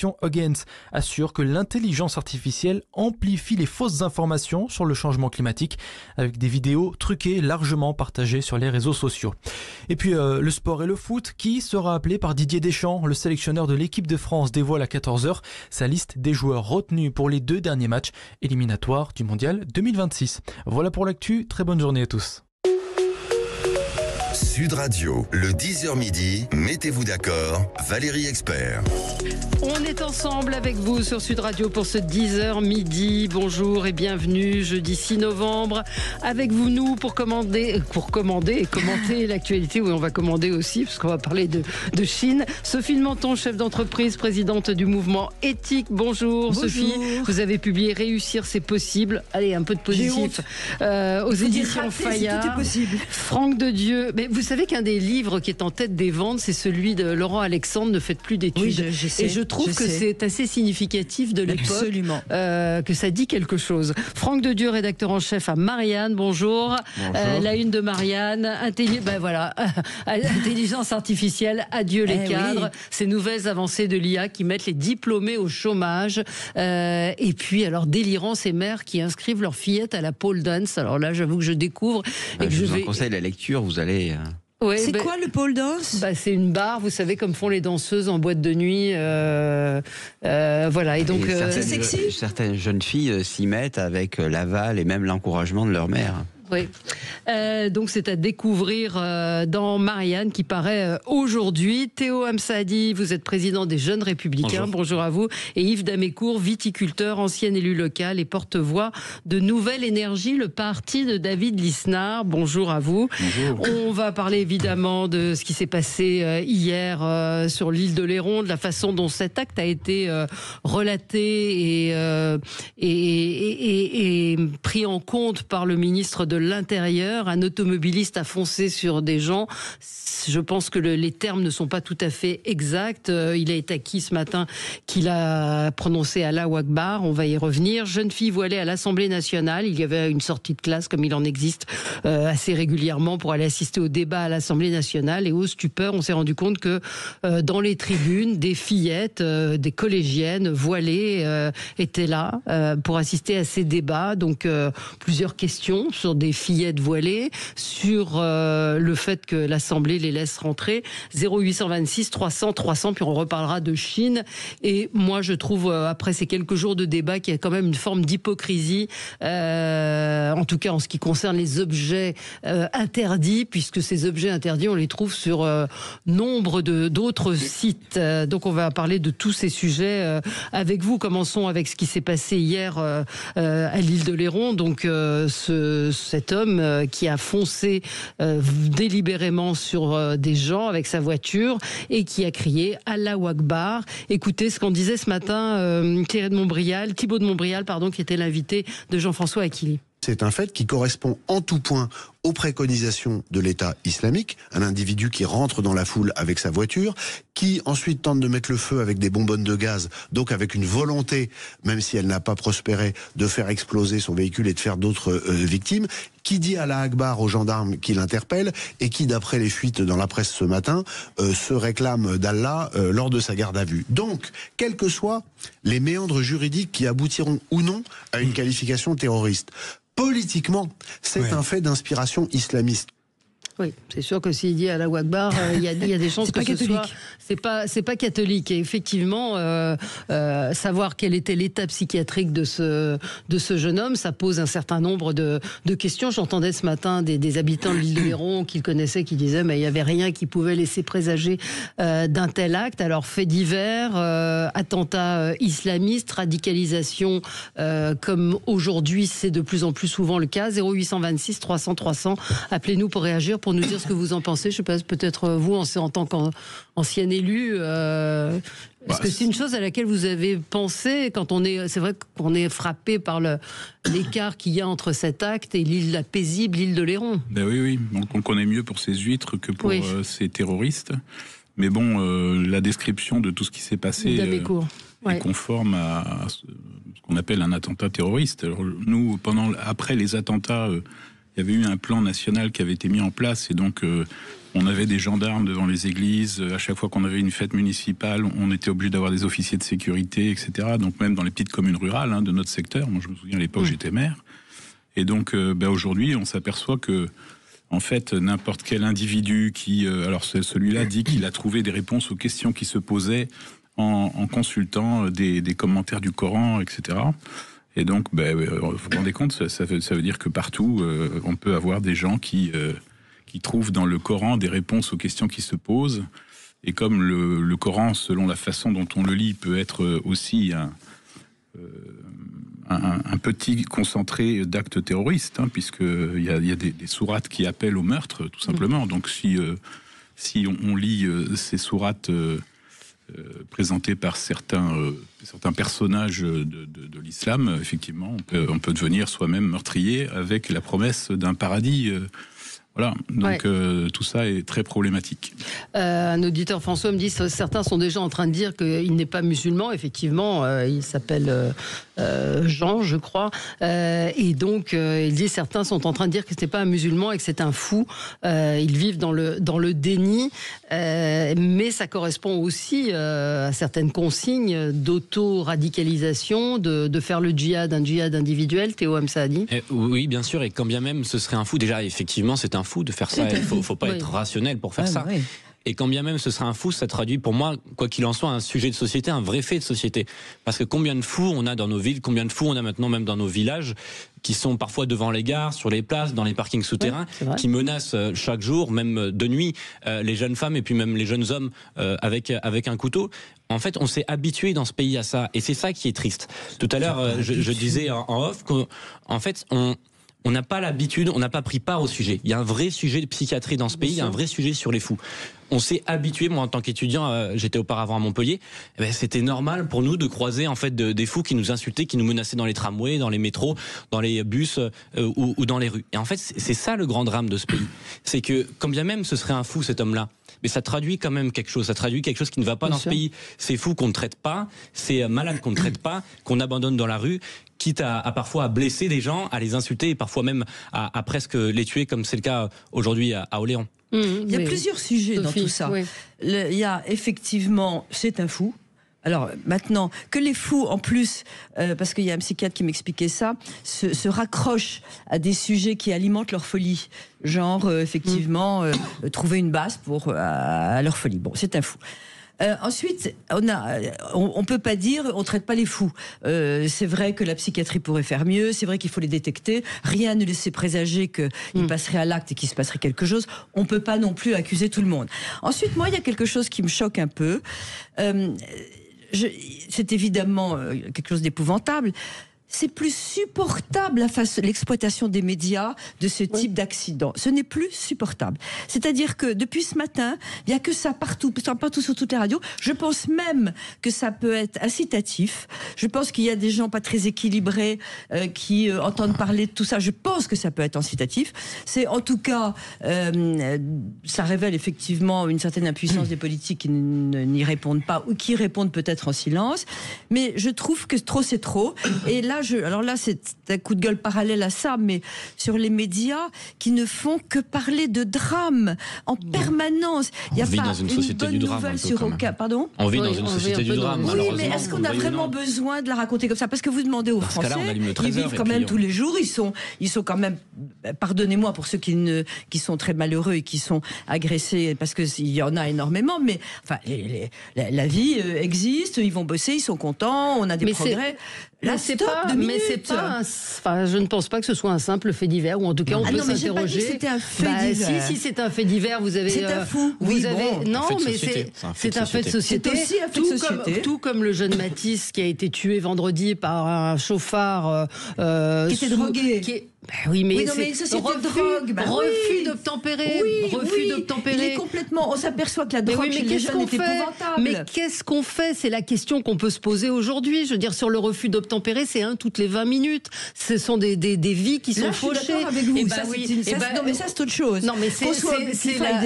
fondation Huggins assure que l'intelligence artificielle amplifie les fausses informations sur le changement climatique avec des vidéos truquées largement partagées sur les réseaux sociaux. Et puis le sport et le foot qui sera appelé par Didier Deschamps, le sélectionneur de l'équipe de France dévoile à 14h sa liste des joueurs retenus pour les 2 derniers matchs éliminatoires du Mondial 2026. Voilà pour l'actu, très bonne journée à tous. Sud Radio, le 10h midi, mettez-vous d'accord, Valérie Expert. On est ensemble avec vous sur Sud Radio pour ce 10h midi. Bonjour et bienvenue, jeudi 6 novembre. Avec vous, nous, pour commander et commenter l'actualité. Oui, on va commander aussi, parce qu'on va parler de Chine. Sophie de Menton, chef d'entreprise, présidente du mouvement éthique. Bonjour Sophie. Vous avez publié Réussir, c'est possible. Allez, un peu de positif. Aux éditions Fayard. Tout est possible. Franck de Dieu. Mais vous savez qu'un des livres qui est en tête des ventes, c'est celui de Laurent Alexandre, Ne faites plus d'études. Oui, je sais. Et je trouve que c'est assez significatif de l'époque. Absolument. Que ça dit quelque chose. Franck de Dieu, rédacteur en chef à Marianne. Bonjour. La une de Marianne. Intelligence artificielle, adieu les cadres. Oui. Ces nouvelles avancées de l'IA qui mettent les diplômés au chômage. Et puis, alors, délirant, ces mères qui inscrivent leurs fillettes à la pole dance. Alors là, j'avoue que je découvre. Et que je vous en conseille la lecture, vous allez... Ouais, c'est quoi le pole dance ? C'est une barre, vous savez, comme font les danseuses en boîte de nuit. Voilà. Et donc, c'est sexy. Certaines jeunes filles s'y mettent avec l'aval et même l'encouragement de leur mère. Oui. Donc c'est à découvrir dans Marianne qui paraît aujourd'hui. Théo Hamsadi, vous êtes président des Jeunes Républicains. Bonjour à vous. Et Yves Damécourt, viticulteur, ancien élu local et porte-voix de Nouvelle Énergie, le parti de David Lisnard. Bonjour à vous. Bonjour. On va parler évidemment de ce qui s'est passé hier sur l'île de Léron, de la façon dont cet acte a été relaté et pris en compte par le ministre de l'Intérieur. Un automobiliste a foncé sur des gens. Je pense que les termes ne sont pas tout à fait exacts. Il a été acquis ce matin qu'il a prononcé Allahu Akbar. On va y revenir. Jeune fille voilée à l'Assemblée nationale. Il y avait une sortie de classe, comme il en existe assez régulièrement, pour aller assister au débat à l'Assemblée nationale. Et au stupeur, on s'est rendu compte que dans les tribunes, des fillettes, des collégiennes voilées étaient là pour assister à ces débats. Donc plusieurs questions sur des fillettes voilées, sur le fait que l'Assemblée les laisse rentrer. 0826 300 300, puis on reparlera de Chine. Et moi, je trouve, après ces quelques jours de débat, qu'il y a quand même une forme d'hypocrisie, en tout cas en ce qui concerne les objets interdits, puisque ces objets interdits, on les trouve sur nombre d'autres sites. Donc on va parler de tous ces sujets avec vous. Commençons avec ce qui s'est passé hier à l'île de Léron. Donc cet homme qui a foncé délibérément sur des gens avec sa voiture et qui a crié Allahu Akbar. Écoutez ce qu'on disait ce matin Thibaut de Montbrial, qui était l'invité de Jean-François Aquili. C'est un fait qui correspond en tout point aux préconisations de l'État islamique, un individu qui rentre dans la foule avec sa voiture, qui ensuite tente de mettre le feu avec des bonbonnes de gaz, donc avec une volonté, même si elle n'a pas prospéré, de faire exploser son véhicule et de faire d'autres victimes, qui dit Allah Akbar aux gendarmes qui l'interpellent et qui, d'après les fuites dans la presse ce matin, se réclame d'Allah lors de sa garde à vue. Donc, quels que soient les méandres juridiques qui aboutiront ou non à une qualification terroriste, politiquement, c'est un fait d'inspiration islamiste. Oui, c'est sûr que s'il dit Allahu Akbar, il y a des chances que ce soit... C'est pas catholique. Et effectivement, savoir quel était l'état psychiatrique de ce jeune homme, ça pose un certain nombre de questions. J'entendais ce matin des habitants de l'île de Léron qu'il connaissait, qui disaient mais il n'y avait rien qui pouvait laisser présager d'un tel acte. Alors, faits divers, attentats islamistes, radicalisation, comme aujourd'hui, c'est de plus en plus souvent le cas. 0826 300 300, appelez-nous pour réagir, pour nous dire ce que vous en pensez. Je sais pas, peut-être vous, en tant qu'ancien élu, est-ce que c'est une chose à laquelle vous avez pensé quand c'est vrai qu'on est frappé par l'écart qu'il y a entre cet acte et la paisible île de Léron. Ben oui. Donc on le connaît mieux pour ces huîtres que pour ces terroristes. Mais bon, la description de tout ce qui s'est passé est conforme à ce qu'on appelle un attentat terroriste. Alors nous, après les attentats il y avait eu un plan national qui avait été mis en place, et donc on avait des gendarmes devant les églises. À chaque fois qu'on avait une fête municipale, on était obligé d'avoir des officiers de sécurité, etc. Donc même dans les petites communes rurales de notre secteur. Moi, je me souviens à l'époque, j'étais maire. Et donc, aujourd'hui, on s'aperçoit que, en fait, n'importe quel individu qui, alors celui-là dit qu'il a trouvé des réponses aux questions qui se posaient en consultant des commentaires du Coran, etc. Et donc, vous vous rendez compte, ça veut dire que partout, on peut avoir des gens qui trouvent dans le Coran des réponses aux questions qui se posent. Et comme le Coran, selon la façon dont on le lit, peut être aussi un petit concentré d'actes terroristes, puisqu'il y a des sourates qui appellent au meurtre, tout simplement. Donc si on lit ces sourates présentées par certains personnages de l'islam, effectivement, on peut devenir soi-même meurtrier avec la promesse d'un paradis. Voilà, donc tout ça est très problématique. Un auditeur, François, me dit que certains sont déjà en train de dire qu'il n'est pas musulman. Effectivement, il s'appelle Jean, je crois. Et donc, il dit certains sont en train de dire que ce n'est pas un musulman et que c'est un fou. Ils vivent dans le déni. Mais ça correspond aussi à certaines consignes d'auto-radicalisation, de faire le djihad, un djihad individuel. Théo Hamsaadi. Oui, bien sûr. Et quand bien même ce serait un fou, déjà, effectivement, c'est un fou de faire ça. Il faut pas être rationnel pour faire ça. Oui. Et quand bien même ce serait un fou, ça traduit pour moi, quoi qu'il en soit, un sujet de société, un vrai fait de société. Parce que combien de fous on a dans nos villes, combien de fous on a maintenant même dans nos villages, qui sont parfois devant les gares, sur les places, dans les parkings souterrains, qui menacent chaque jour, même de nuit, les jeunes femmes et puis même les jeunes hommes avec un couteau. En fait, on s'est habitué dans ce pays à ça. Et c'est ça qui est triste. Tout à l'heure, je disais en off qu'en fait, on n'a pas l'habitude, on n'a pas pris part au sujet. Il y a un vrai sujet de psychiatrie dans ce pays, il y a un vrai sujet sur les fous. On s'est habitué, moi en tant qu'étudiant, j'étais auparavant à Montpellier, c'était normal pour nous de croiser en fait des fous qui nous insultaient, qui nous menaçaient dans les tramways, dans les métros, dans les bus ou dans les rues. Et en fait, c'est ça le grand drame de ce pays. C'est que, quand bien même ce serait un fou cet homme-là, mais ça traduit quand même quelque chose. Ça traduit quelque chose qui ne va pas dans ce pays. C'est fou qu'on ne traite pas, c'est malade qu'on ne traite pas, qu'on abandonne dans la rue, quitte à parfois à blesser des gens, à les insulter et parfois même à presque les tuer, comme c'est le cas aujourd'hui à Orléans. Il y a plusieurs sujets dans tout ça. Oui. Il y a effectivement, c'est un fou. Alors maintenant, que les fous, en plus, parce qu'il y a un psychiatre qui m'expliquait ça, se raccrochent à des sujets qui alimentent leur folie. Genre, effectivement, trouver une base à leur folie. Bon, c'est un fou. Ensuite, on peut pas dire on traite pas les fous. C'est vrai que la psychiatrie pourrait faire mieux. C'est vrai qu'il faut les détecter. Rien ne laissait présager qu'ils passeraient à l'acte et qu'il se passerait quelque chose. On peut pas non plus accuser tout le monde. Ensuite, moi, il y a quelque chose qui me choque un peu. C'est évidemment quelque chose d'épouvantable. C'est plus supportable l'exploitation des médias de ce type d'accident. Ce n'est plus supportable. C'est-à-dire que depuis ce matin, il n'y a que ça partout sur toutes les radios. Je pense même que ça peut être incitatif. Je pense qu'il y a des gens pas très équilibrés qui entendent parler de tout ça. Je pense que ça peut être incitatif. C'est en tout cas, ça révèle effectivement une certaine impuissance des politiques qui n'y répondent pas ou qui répondent peut-être en silence. Mais je trouve que trop c'est trop. Et là, alors là, c'est un coup de gueule parallèle à ça, mais sur les médias qui ne font que parler de drame en permanence. Il y a pas une bonne nouvelle sur aucun. Pardon ? On vit dans une société du drame. Oui, mais est-ce qu'on a vraiment besoin de la raconter comme ça ? Parce que vous demandez aux Français, ils vivent quand même tous les jours. Ils sont quand même. Pardonnez-moi pour ceux qui sont très malheureux et qui sont agressés, parce que il y en a énormément. Mais enfin, la vie existe. Ils vont bosser, ils sont contents. On a des progrès. Là, je ne pense pas que ce soit un simple fait divers, ou en tout cas on peut s'interroger. J'ai pas dit que c'était un fait divers. Si c'est un fait divers, vous avez. C'est un fou. C'est un fait de société. C'est aussi un fait de société. Tout comme le jeune Matisse qui a été tué vendredi par un chauffard qui était drogué. Oui, mais c'est une société de drogue. Refus d'obtempérer. Refus d'obtempérer. Il est complètement. On s'aperçoit que la drogue chez les jeunes est épouvantable. Mais qu'est-ce qu'on fait ? C'est la question qu'on peut se poser aujourd'hui. Je veux dire, sur le refus d'obtempérer, c'est toutes les 20 minutes. Ce sont des vies qui sont fauchées. Je suis d'accord avec vous. Non, mais ça, c'est autre chose. Non, mais c'est la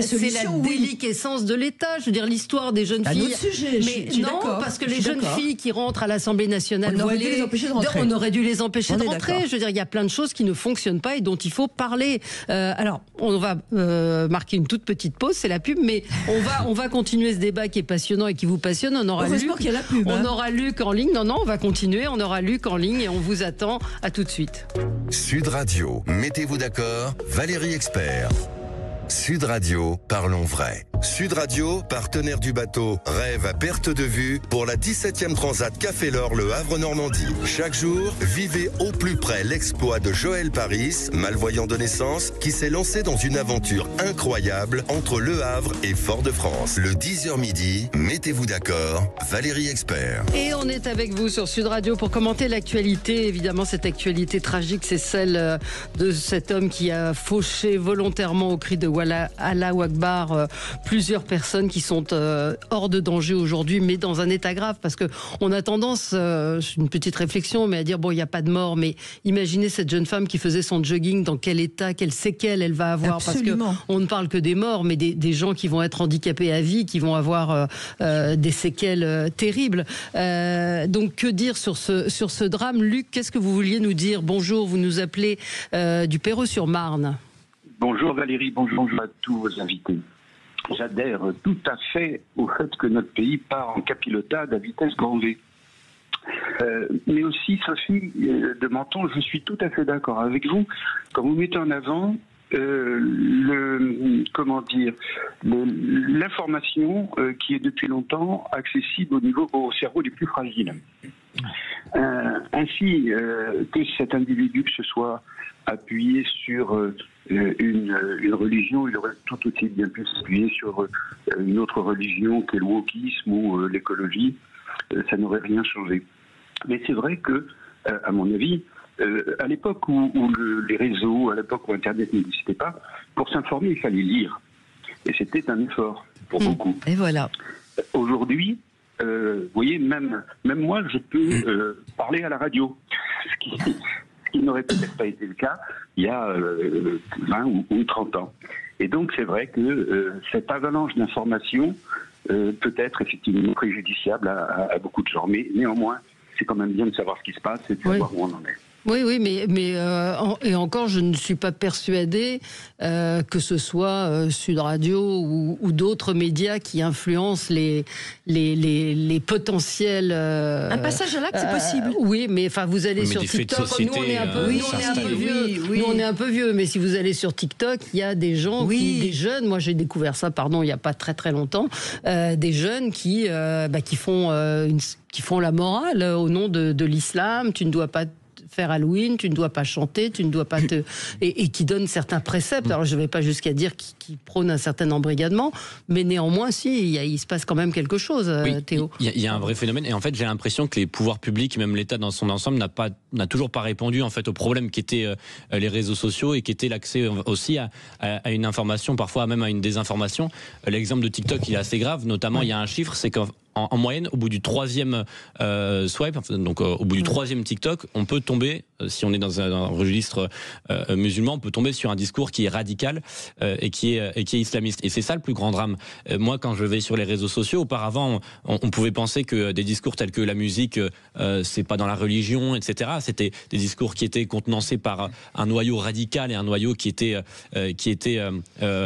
déliquescence de l'État. Je veux dire, l'histoire des jeunes filles. C'est un autre sujet. Mais non, parce que les jeunes filles qui rentrent à l'Assemblée nationale, on aurait dû les empêcher de rentrer. On aurait dû les empêcher de rentrer. Je veux dire, il y a plein de choses qui ne fonctionnent fonctionnent pas et dont il faut parler. Alors, on va marquer une toute petite pause, c'est la pub, mais on va continuer ce débat qui est passionnant et qui vous passionne. On aura Heureusement qu'il y a la pub. On aura Luc en ligne. Non, on va continuer. On aura Luc en ligne et on vous attend. À tout de suite. Sud Radio, mettez-vous d'accord, Valérie Expert. Sud Radio, parlons vrai. Sud Radio, partenaire du bateau Rêve à perte de vue pour la 17e Transat Café L'Or Le Havre-Normandie. Chaque jour, vivez au plus près l'exploit de Joël Paris, malvoyant de naissance, qui s'est lancé dans une aventure incroyable entre Le Havre et Fort-de-France. Le 10h midi, mettez-vous d'accord, Valérie Expert. Et on est avec vous sur Sud Radio pour commenter l'actualité. Évidemment, cette actualité tragique, c'est celle de cet homme qui a fauché volontairement au cri de Allahu Akbar plusieurs personnes qui sont hors de danger aujourd'hui, mais dans un état grave, parce que on a tendance, une petite réflexion, mais à dire bon, il n'y a pas de mort, mais imaginez cette jeune femme qui faisait son jogging, dans quel état, quelles séquelles elle va avoir. Absolument. Parce que on ne parle que des morts, mais des gens qui vont être handicapés à vie, qui vont avoir des séquelles terribles. Donc que dire sur ce drame? Luc, qu'est-ce que vous vouliez nous dire? Bonjour, vous nous appelez du Perreux-sur-Marne. Bonjour Valérie, bonjour à tous vos invités. J'adhère tout à fait au fait que notre pays part en capilotade à vitesse grand V. Mais aussi, Sophie de Menton, je suis tout à fait d'accord avec vous quand vous mettez en avant l'information qui est depuis longtemps accessible au cerveau les plus fragiles. Ainsi que cet individu se soit appuyé sur une religion, il aurait tout aussi bien pu s'appuyer sur une autre religion qu'est le wokisme ou l'écologie, ça n'aurait rien changé. Mais c'est vrai que, à mon avis, à l'époque où les réseaux, à l'époque où Internet n'existait pas, pour s'informer, il fallait lire. Et c'était un effort pour beaucoup. Et voilà. Aujourd'hui, vous voyez, même moi, je peux parler à la radio, ce qui n'aurait peut-être pas été le cas il y a 20 ou 30 ans. Et donc, c'est vrai que cette avalanche d'informations peut être effectivement préjudiciable à beaucoup de gens. Mais néanmoins, c'est quand même bien de savoir ce qui se passe et de savoir où on en est. Oui, mais et encore, je ne suis pas persuadée que ce soit Sud Radio ou d'autres médias qui influencent les potentiels. Un passage à l'acte, c'est possible. Oui, mais enfin, vous allez sur TikTok. Nous, on est un peu vieux. Nous, on est un peu vieux. Mais si vous allez sur TikTok, il y a des gens, des jeunes. Moi, j'ai découvert ça, il n'y a pas très très longtemps. Des jeunes qui font la morale au nom de l'islam. Tu ne dois pas faire Halloween, tu ne dois pas chanter, tu ne dois pas et qui donne certains préceptes. Alors je ne vais pas jusqu'à dire qu'ils prônent un certain embrigadement, mais néanmoins, il se passe quand même quelque chose, Théo. Il y a un vrai phénomène, et en fait, j'ai l'impression que les pouvoirs publics, même l'État dans son ensemble, n'a toujours pas répondu en fait aux problèmes qui étaient les réseaux sociaux et qui étaient l'accès aussi à une information, parfois même à une désinformation. L'exemple de TikTok, il est assez grave. Notamment, il y a un chiffre, c'est qu'en moyenne, au bout du 3e swipe, donc au bout du 3e TikTok, on peut tomber, si on est dans un registre musulman, on peut tomber sur un discours qui est radical et qui est islamiste. Et c'est ça le plus grand drame. Moi, quand je vais sur les réseaux sociaux, auparavant, on pouvait penser que des discours tels que la musique, c'est pas dans la religion, etc. C'était des discours qui étaient contenancés par un noyau radical et un noyau qui était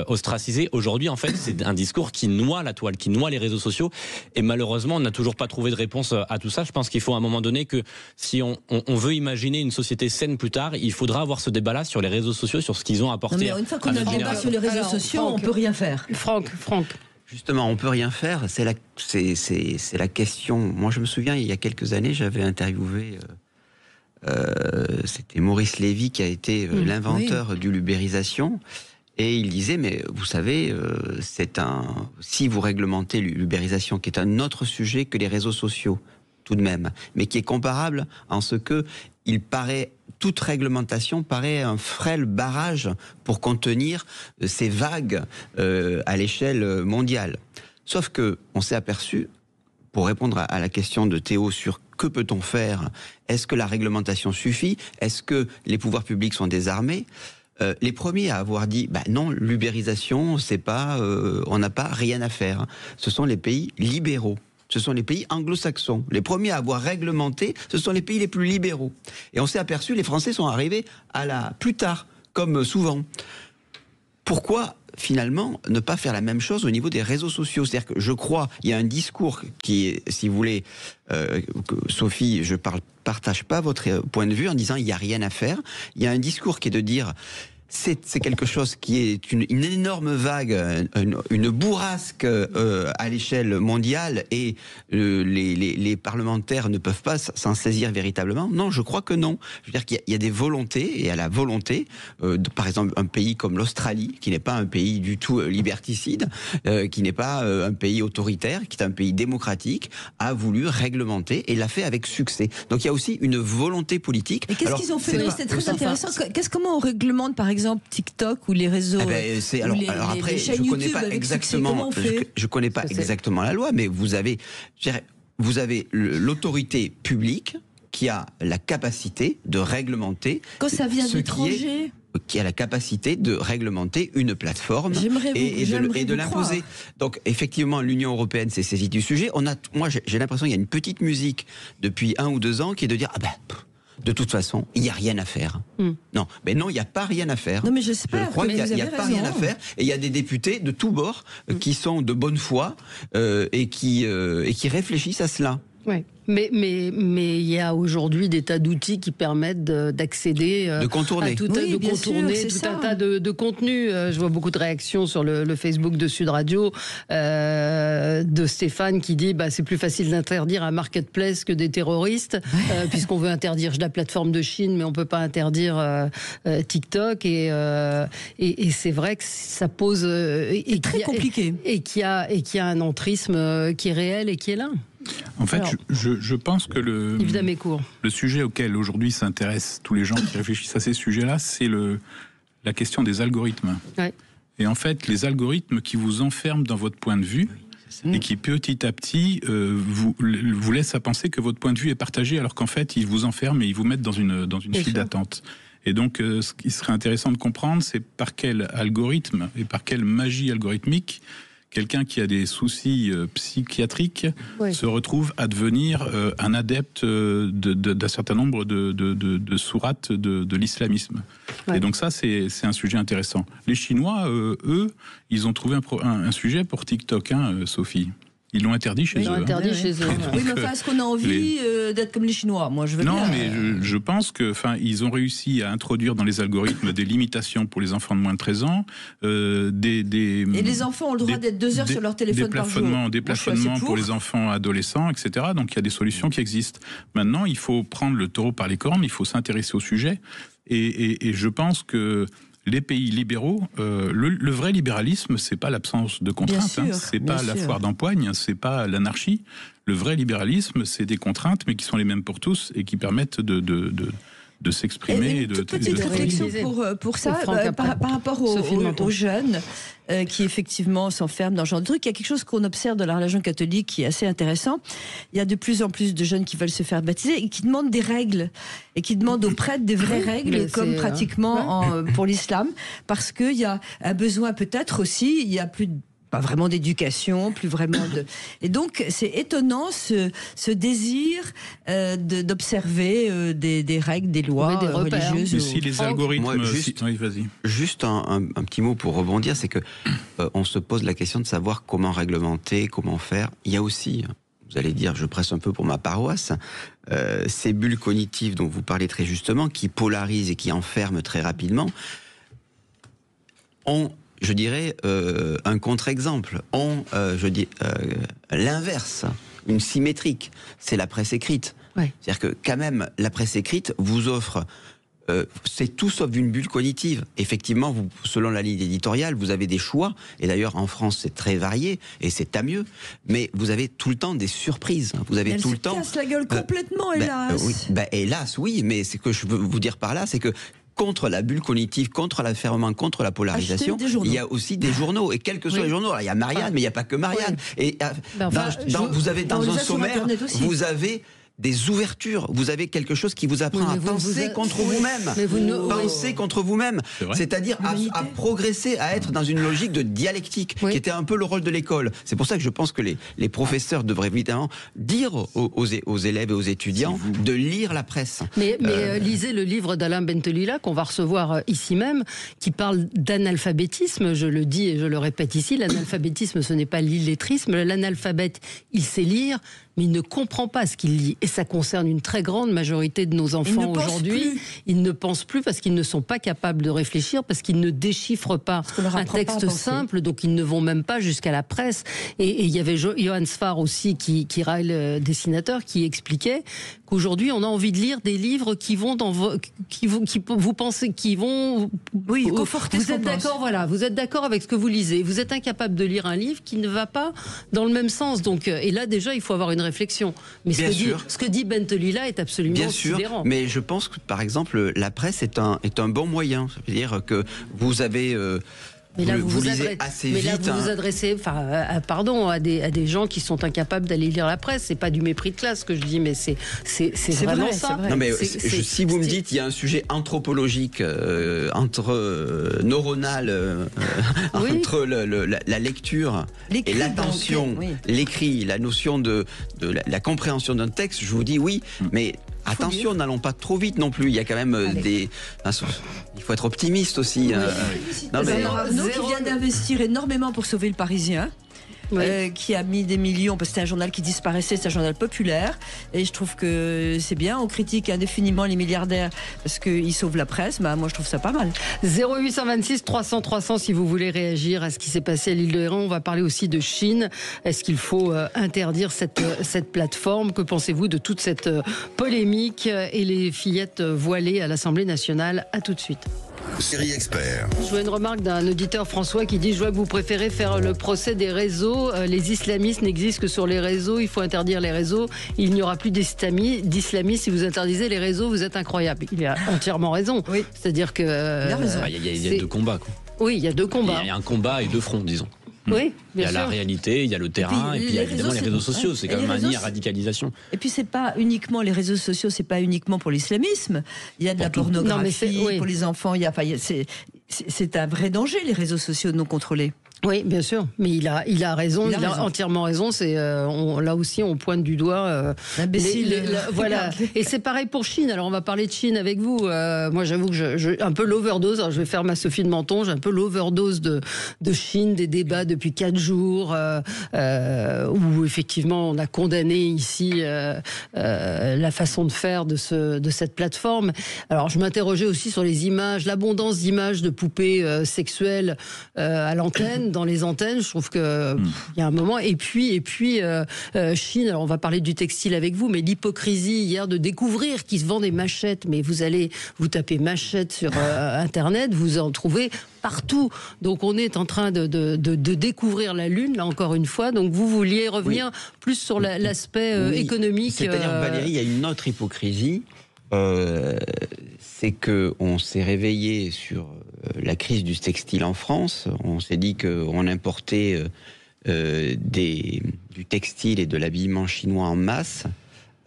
ostracisé. Aujourd'hui, en fait, c'est un discours qui noie la toile, qui noie les réseaux sociaux. Et malheureusement, on n'a toujours pas trouvé de réponse à tout ça. Je pense qu'il faut à un moment donné que si on veut imaginer une société saine plus tard, il faudra avoir ce débat-là sur les réseaux sociaux, sur ce qu'ils ont apporté. Non, mais une fois qu'on a un débat sur les réseaux sociaux, on peut rien faire. Franck. Justement, on peut rien faire. C'est la question. Moi, je me souviens, il y a quelques années, j'avais interviewé. C'était Maurice Lévy qui a été l'inventeur de l'ubérisation. Et il disait, mais vous savez, si vous réglementez l'ubérisation, qui est un autre sujet que les réseaux sociaux, tout de même, mais qui est comparable en ce que toute réglementation paraît un frêle barrage pour contenir ces vagues à l'échelle mondiale. Sauf que on s'est aperçu, pour répondre à la question de Théo sur que peut-on faire, est-ce que la réglementation suffit? Est-ce que les pouvoirs publics sont désarmés? Les premiers à avoir dit non, l'ubérisation, c'est pas, on n'a pas rien à faire. Ce sont les pays libéraux. ce sont les pays anglo-saxons. Les premiers à avoir réglementé, ce sont les pays les plus libéraux. Et on s'est aperçu, les Français sont arrivés plus tard, comme souvent. Pourquoi finalement ne pas faire la même chose au niveau des réseaux sociaux? C'est-à-dire que je crois, il y a un discours qui est, si vous voulez, Sophie, je partage pas votre point de vue en disant il n'y a rien à faire. Il y a un discours qui est de dire c'est quelque chose qui est une énorme vague, une bourrasque à l'échelle mondiale et les parlementaires ne peuvent pas s'en saisir véritablement. Non, je crois que non. Je veux dire qu'il y a des volontés, et à la volonté, par exemple un pays comme l'Australie, qui n'est pas un pays du tout liberticide, qui n'est pas un pays autoritaire, qui est un pays démocratique, a voulu réglementer et l'a fait avec succès. Donc il y a aussi une volonté politique. Et qu'est-ce qu'ils ont fait? C'est très intéressant. Comment on réglemente par exemple TikTok ou les réseaux alors après, je ne connais pas exactement. Je connais pas exactement la loi, mais vous avez l'autorité publique qui a la capacité de réglementer. Quand ça vient d'étrangers. Qui a la capacité de réglementer une plateforme et de l'imposer. Donc effectivement, l'Union européenne s'est saisie du sujet. Moi, j'ai l'impression qu'il y a une petite musique depuis 1 ou 2 ans qui est de dire de toute façon, il n'y a rien à faire. Non, mais non, il n'y a pas rien à faire. Non, mais j'espère. Je crois qu'il n'y a pas rien à faire. Et il y a des députés de tous bords qui sont de bonne foi et qui réfléchissent à cela. Ouais. Mais il y a aujourd'hui des tas d'outils qui permettent d'accéder de contourner, tout un tas de contenus. Je vois beaucoup de réactions sur le Facebook de Sud Radio de Stéphane qui dit c'est plus facile d'interdire un marketplace que des terroristes puisqu'on veut interdire la plateforme de Chine mais on peut pas interdire TikTok et c'est vrai que ça pose très compliqué et qu'il y a un entrisme qui est réel et qui est là. En fait, je pense que le sujet auquel aujourd'hui s'intéressent tous les gens qui réfléchissent à ces sujets-là, c'est la question des algorithmes. Ouais. Et en fait, les algorithmes qui vous enferment dans votre point de vue et qui petit à petit vous laissent à penser que votre point de vue est partagé, alors qu'en fait, ils vous enferment et ils vous mettent dans une file d'attente. Et donc, ce qui serait intéressant de comprendre, c'est par quel algorithme et par quelle magie algorithmique quelqu'un qui a des soucis psychiatriques se retrouve à devenir un adepte d'un certain nombre de sourates de l'islamisme. Ouais. Et donc ça, c'est un sujet intéressant. Les Chinois, eux, ils ont trouvé un sujet pour TikTok, Sophie. Ils l'ont interdit chez eux. Ils l'ont interdit chez eux. Oui, mais est-ce qu'on a envie d'être comme les Chinois? Moi, je veux bien. Non, mais je pense que, ils ont réussi à introduire dans les algorithmes des limitations pour les enfants de moins de 13 ans. Et les enfants ont le droit d'être 2 heures sur leur téléphone par jour. Des plafonnements pour les enfants adolescents, etc. Donc il y a des solutions qui existent. Maintenant, il faut prendre le taureau par les cornes, il faut s'intéresser au sujet. Et je pense que les pays libéraux, le vrai libéralisme, c'est pas l'absence de contraintes, c'est pas la foire d'empoigne, c'est pas l'anarchie. Le vrai libéralisme, c'est des contraintes, mais qui sont les mêmes pour tous et qui permettent de s'exprimer et de petite réflexion pour ça par rapport aux jeunes qui effectivement s'enferment dans ce genre de truc. Il y a quelque chose qu'on observe dans la religion catholique qui est assez intéressant. Il y a de plus en plus de jeunes qui veulent se faire baptiser et qui demandent des règles et qui demandent aux prêtres des vraies règles comme pratiquement pour l'islam, parce qu'il y a un besoin peut-être aussi, il y a plus pas vraiment d'éducation, plus vraiment de... Et donc, c'est étonnant ce désir d'observer des règles, des lois religieuses. Mais si les algorithmes... Oui, vas-y. Juste un petit mot pour rebondir, c'est que on se pose la question de savoir comment réglementer, comment faire. Il y a aussi, vous allez dire, je presse un peu pour ma paroisse, ces bulles cognitives dont vous parlez très justement, qui polarisent et qui enferment très rapidement, je dirais, un contre-exemple. L'inverse, une symétrique, c'est la presse écrite. Ouais. C'est-à-dire que quand même, la presse écrite vous offre... c'est tout sauf une bulle cognitive. Effectivement, selon la ligne éditoriale, vous avez des choix. Et d'ailleurs, en France, c'est très varié et c'est à mieux. Mais vous avez tout le temps des surprises. Vous avez tout le temps... Elle se casse la gueule complètement, hélas. Hélas, oui. Mais ce que je veux vous dire par là, c'est que contre la bulle cognitive, contre l'affairement, contre la polarisation, il y a aussi des journaux. Et quels que soient les journaux, alors, il y a Marianne, mais il n'y a pas que Marianne. Et vous avez dans un sommaire, vous avez des ouvertures. Vous avez quelque chose qui vous apprend à penser contre vous-même. Penser contre vous-même. C'est-à-dire à progresser, à être dans une logique de dialectique, qui était un peu le rôle de l'école. C'est pour ça que je pense que les professeurs devraient évidemment dire aux élèves et aux étudiants de lire la presse. Mais lisez le livre d'Alain Bentelila qu'on va recevoir ici même, qui parle d'analphabétisme. Je le dis et je le répète ici, l'analphabétisme, ce n'est pas l'illettrisme. L'analphabète, il sait lire, mais il ne comprend pas ce qu'il lit. Et ça concerne une très grande majorité de nos enfants aujourd'hui. Ils ne pensent plus parce qu'ils ne sont pas capables de réfléchir, parce qu'ils ne déchiffrent pas un texte simple, donc ils ne vont même pas jusqu'à la presse. Et il y avait Johan Sfar aussi, qui est le dessinateur, qui expliquait qu'aujourd'hui on a envie de lire des livres qui vont vous pensez, qui vont... Oui, conforter. Vous êtes d'accord, voilà, vous êtes d'accord avec ce que vous lisez. Vous êtes incapable de lire un livre qui ne va pas dans le même sens. Donc, et là déjà, il faut avoir une réflexion. Mais ce que dit Bentelila est absolument sidérant. Mais je pense que, par exemple, la presse est un bon moyen. Ça veut dire que vous avez... Mais là, vous lisez assez vite. Mais là, vous vous adressez, à des gens qui sont incapables d'aller lire la presse. C'est pas du mépris de classe que je dis, mais c'est vraiment vrai, ça. Non, mais si vous me dites, il y a un sujet anthropologique, neuronal, entre la lecture et l'attention, l'écrit, la notion de la compréhension d'un texte, je vous dis oui, mais attention, n'allons pas trop vite non plus. Il y a quand même il faut être optimiste aussi. Nous qui vient d'investir énormément pour sauver le Parisien. Qui a mis des millions, parce que c'était un journal qui disparaissait, c'est un journal populaire, et je trouve que c'est bien. On critique indéfiniment les milliardaires parce qu'ils sauvent la presse, moi je trouve ça pas mal. 0826 300 300 si vous voulez réagir à ce qui s'est passé à l'île de Héron. On va parler aussi de Chine. Est-ce qu'il faut interdire cette plateforme? Que pensez-vous de toute cette polémique et les fillettes voilées à l'Assemblée nationale? À tout de suite. Série Expert. Je vois une remarque d'un auditeur, François, qui dit: je vois que vous préférez faire le procès des réseaux. Les islamistes n'existent que sur les réseaux. Il faut interdire les réseaux. Il n'y aura plus d'islamistes. Si vous interdisez les réseaux, vous êtes incroyable. Il a entièrement raison. Oui. C'est-à-dire que... Il y a deux combats, quoi. Oui, il y a deux combats. Il y a un combat et deux fronts, disons. Oui, il y a la réalité, il y a le terrain, et puis il y a évidemment les réseaux sociaux. C'est quand même un nid à radicalisation. Et puis c'est pas uniquement les réseaux sociaux, c'est pas uniquement pour l'islamisme. Il y a de la pornographie pour les enfants. C'est un vrai danger, les réseaux sociaux non contrôlés. Oui, bien sûr, mais il a raison, il a entièrement raison. C'est là aussi on pointe du doigt voilà. Et c'est pareil pour Chine. Alors on va parler de Chine avec vous. Moi j'avoue que j'ai un peu l'overdose. Alors, je vais faire ma Sophie de Menton. J'ai un peu l'overdose de Chine, des débats depuis 4 jours où effectivement on a condamné ici la façon de faire de cette plateforme. Alors je m'interrogeais aussi sur les images, l'abondance d'images de poupées sexuelles à l'antenne. Dans les antennes, je trouve que il y a un moment. Et puis Chine. Alors on va parler du textile avec vous, mais l'hypocrisie hier de découvrir qu'ils se vendent des machettes. Mais vous tapez machette sur Internet, vous en trouvez partout. Donc on est en train de découvrir la Lune, là encore une fois. Donc vous vouliez revenir plus sur l'aspect économique. C'est-à-dire, Valérie, il y a une autre hypocrisie. C'est qu'on s'est réveillé sur la crise du textile en France. On s'est dit qu'on importait du textile et de l'habillement chinois en masse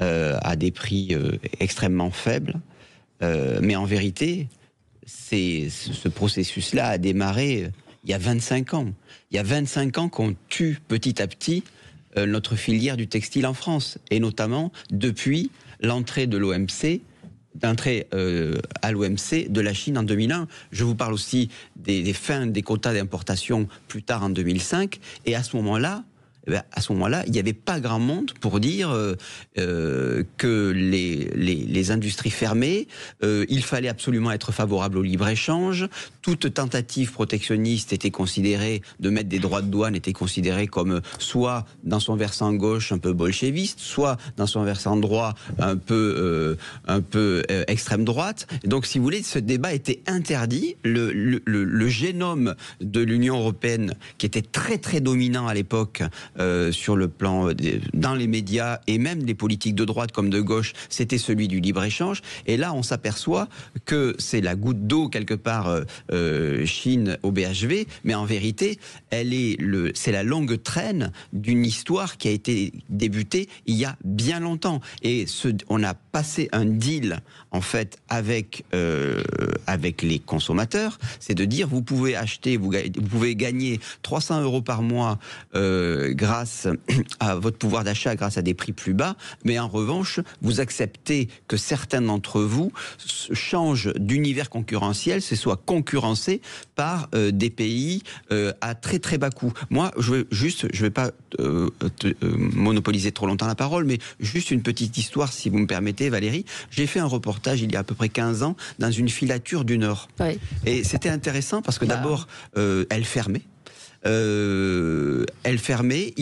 à des prix extrêmement faibles. Mais en vérité, ce processus-là a démarré il y a 25 ans. Il y a 25 ans qu'on tue petit à petit notre filière du textile en France. Et notamment depuis l'entrée de l'OMC, à l'OMC de la Chine en 2001. Je vous parle aussi des fins des quotas d'importation plus tard en 2005. Et à ce moment-là, il n'y avait pas grand monde pour dire que les industries fermaient, il fallait absolument être favorable au libre-échange. Toute tentative protectionniste était considérée, de mettre des droits de douane, était considérée comme soit dans son versant gauche un peu bolchéviste, soit dans son versant droit un peu extrême droite. Et donc, si vous voulez, ce débat était interdit. Le génome de l'Union européenne, qui était très très dominant à l'époque, sur le plan dans les médias et même des politiques de droite comme de gauche, c'était celui du libre-échange. Et là, on s'aperçoit que c'est la goutte d'eau quelque part Chine au BHV, mais en vérité, c'est la longue traîne d'une histoire qui a été débutée il y a bien longtemps. Et on a passé un deal en fait avec les consommateurs, c'est de dire vous pouvez acheter, vous pouvez gagner 300 € par mois grâce à votre pouvoir d'achat, grâce à des prix plus bas, mais en revanche, vous acceptez que certains d'entre vous changent d'univers concurrentiel, c'est soit concurrencé par des pays à très très bas coût. Moi, je vais pas monopoliser trop longtemps la parole, mais juste une petite histoire, si vous me permettez, Valérie. J'ai fait un reportage il y a à peu près 15 ans dans une filature du Nord. Oui. Et c'était intéressant parce que d'abord, elle fermait. Ils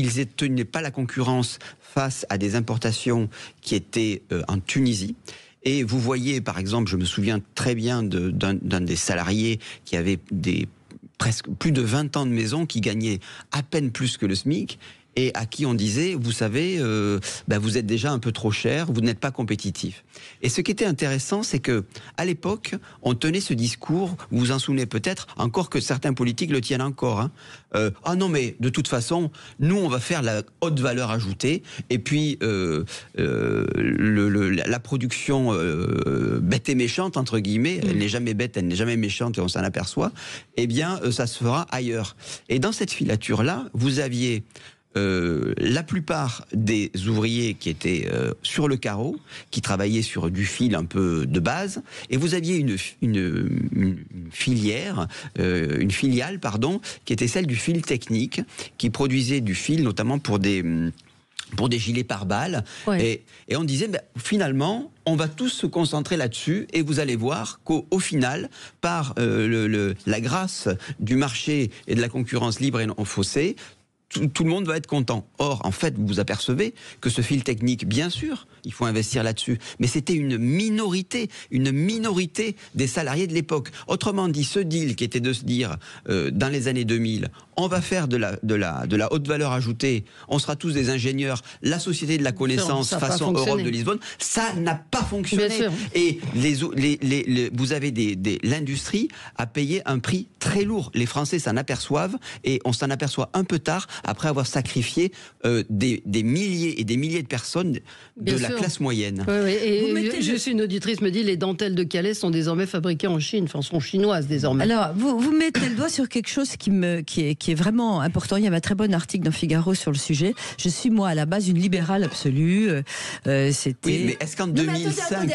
ne tenaient pas la concurrence face à des importations qui étaient en Tunisie. Et vous voyez, par exemple, je me souviens très bien d'un des salariés qui avait presque plus de 20 ans de maison, qui gagnait à peine plus que le SMIC, et à qui on disait, vous savez, vous êtes déjà un peu trop cher, vous n'êtes pas compétitif. Et ce qui était intéressant, c'est que à l'époque, on tenait ce discours, vous vous en souvenez peut-être, encore que certains politiques le tiennent encore. Ah non, mais de toute façon, nous, on va faire la haute valeur ajoutée, et puis la production bête et méchante, entre guillemets, elle n'est jamais bête, elle n'est jamais méchante, et on s'en aperçoit, eh bien, ça se fera ailleurs. Et dans cette filature-là, vous aviez la plupart des ouvriers qui étaient sur le carreau, qui travaillaient sur du fil un peu de base, et vous aviez une filiale, qui était celle du fil technique, qui produisait du fil notamment pour des gilets pare-balles. Ouais. Et on disait, finalement, on va tous se concentrer là-dessus, et vous allez voir qu'au final, par la grâce du marché et de la concurrence libre et non faussée, tout le monde va être content. Or, en fait, vous vous apercevez que ce fil technique, bien sûr, il faut investir là-dessus, mais c'était une minorité des salariés de l'époque. Autrement dit, ce deal qui était de se dire, dans les années 2000, on va faire de la haute valeur ajoutée, on sera tous des ingénieurs, la société de la connaissance façon Europe de Lisbonne, ça n'a pas fonctionné. Et vous avez l'industrie a payé un prix très lourd. Les Français s'en aperçoivent, et on s'en aperçoit un peu tard, après avoir sacrifié des milliers et des milliers de personnes de la classe moyenne. Oui, oui. Et juste une auditrice me dit, les dentelles de Calais sont désormais fabriquées en Chine, enfin sont chinoises désormais. Alors, vous mettez le doigt sur quelque chose qui est vraiment important. Il y a un très bon article dans Figaro sur le sujet. Je suis, moi, à la base, une libérale absolue. C'était... Oui, mais est-ce qu'en 2005,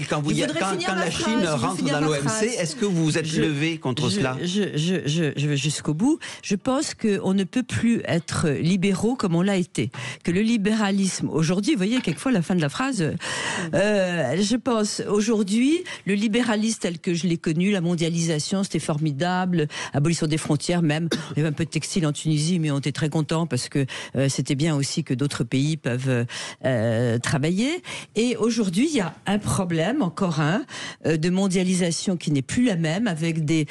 quand la Chine rentre dans l'OMC, est-ce que vous vous êtes levé contre cela ? Je vais jusqu'au bout. Je pense qu'on ne peut plus être libéraux comme on l'a été. Que le libéralisme, aujourd'hui, vous voyez, quelquefois, la fin de la phrase, je pense, aujourd'hui, le libéralisme tel que je l'ai connu, la mondialisation, c'était formidable, abolition des frontières même, il y avait un peu de textile en Tunisie, mais on était très contents parce que c'était bien aussi que d'autres pays peuvent travailler. Et aujourd'hui, il y a un problème, encore un, de mondialisation qui n'est plus la même, avec des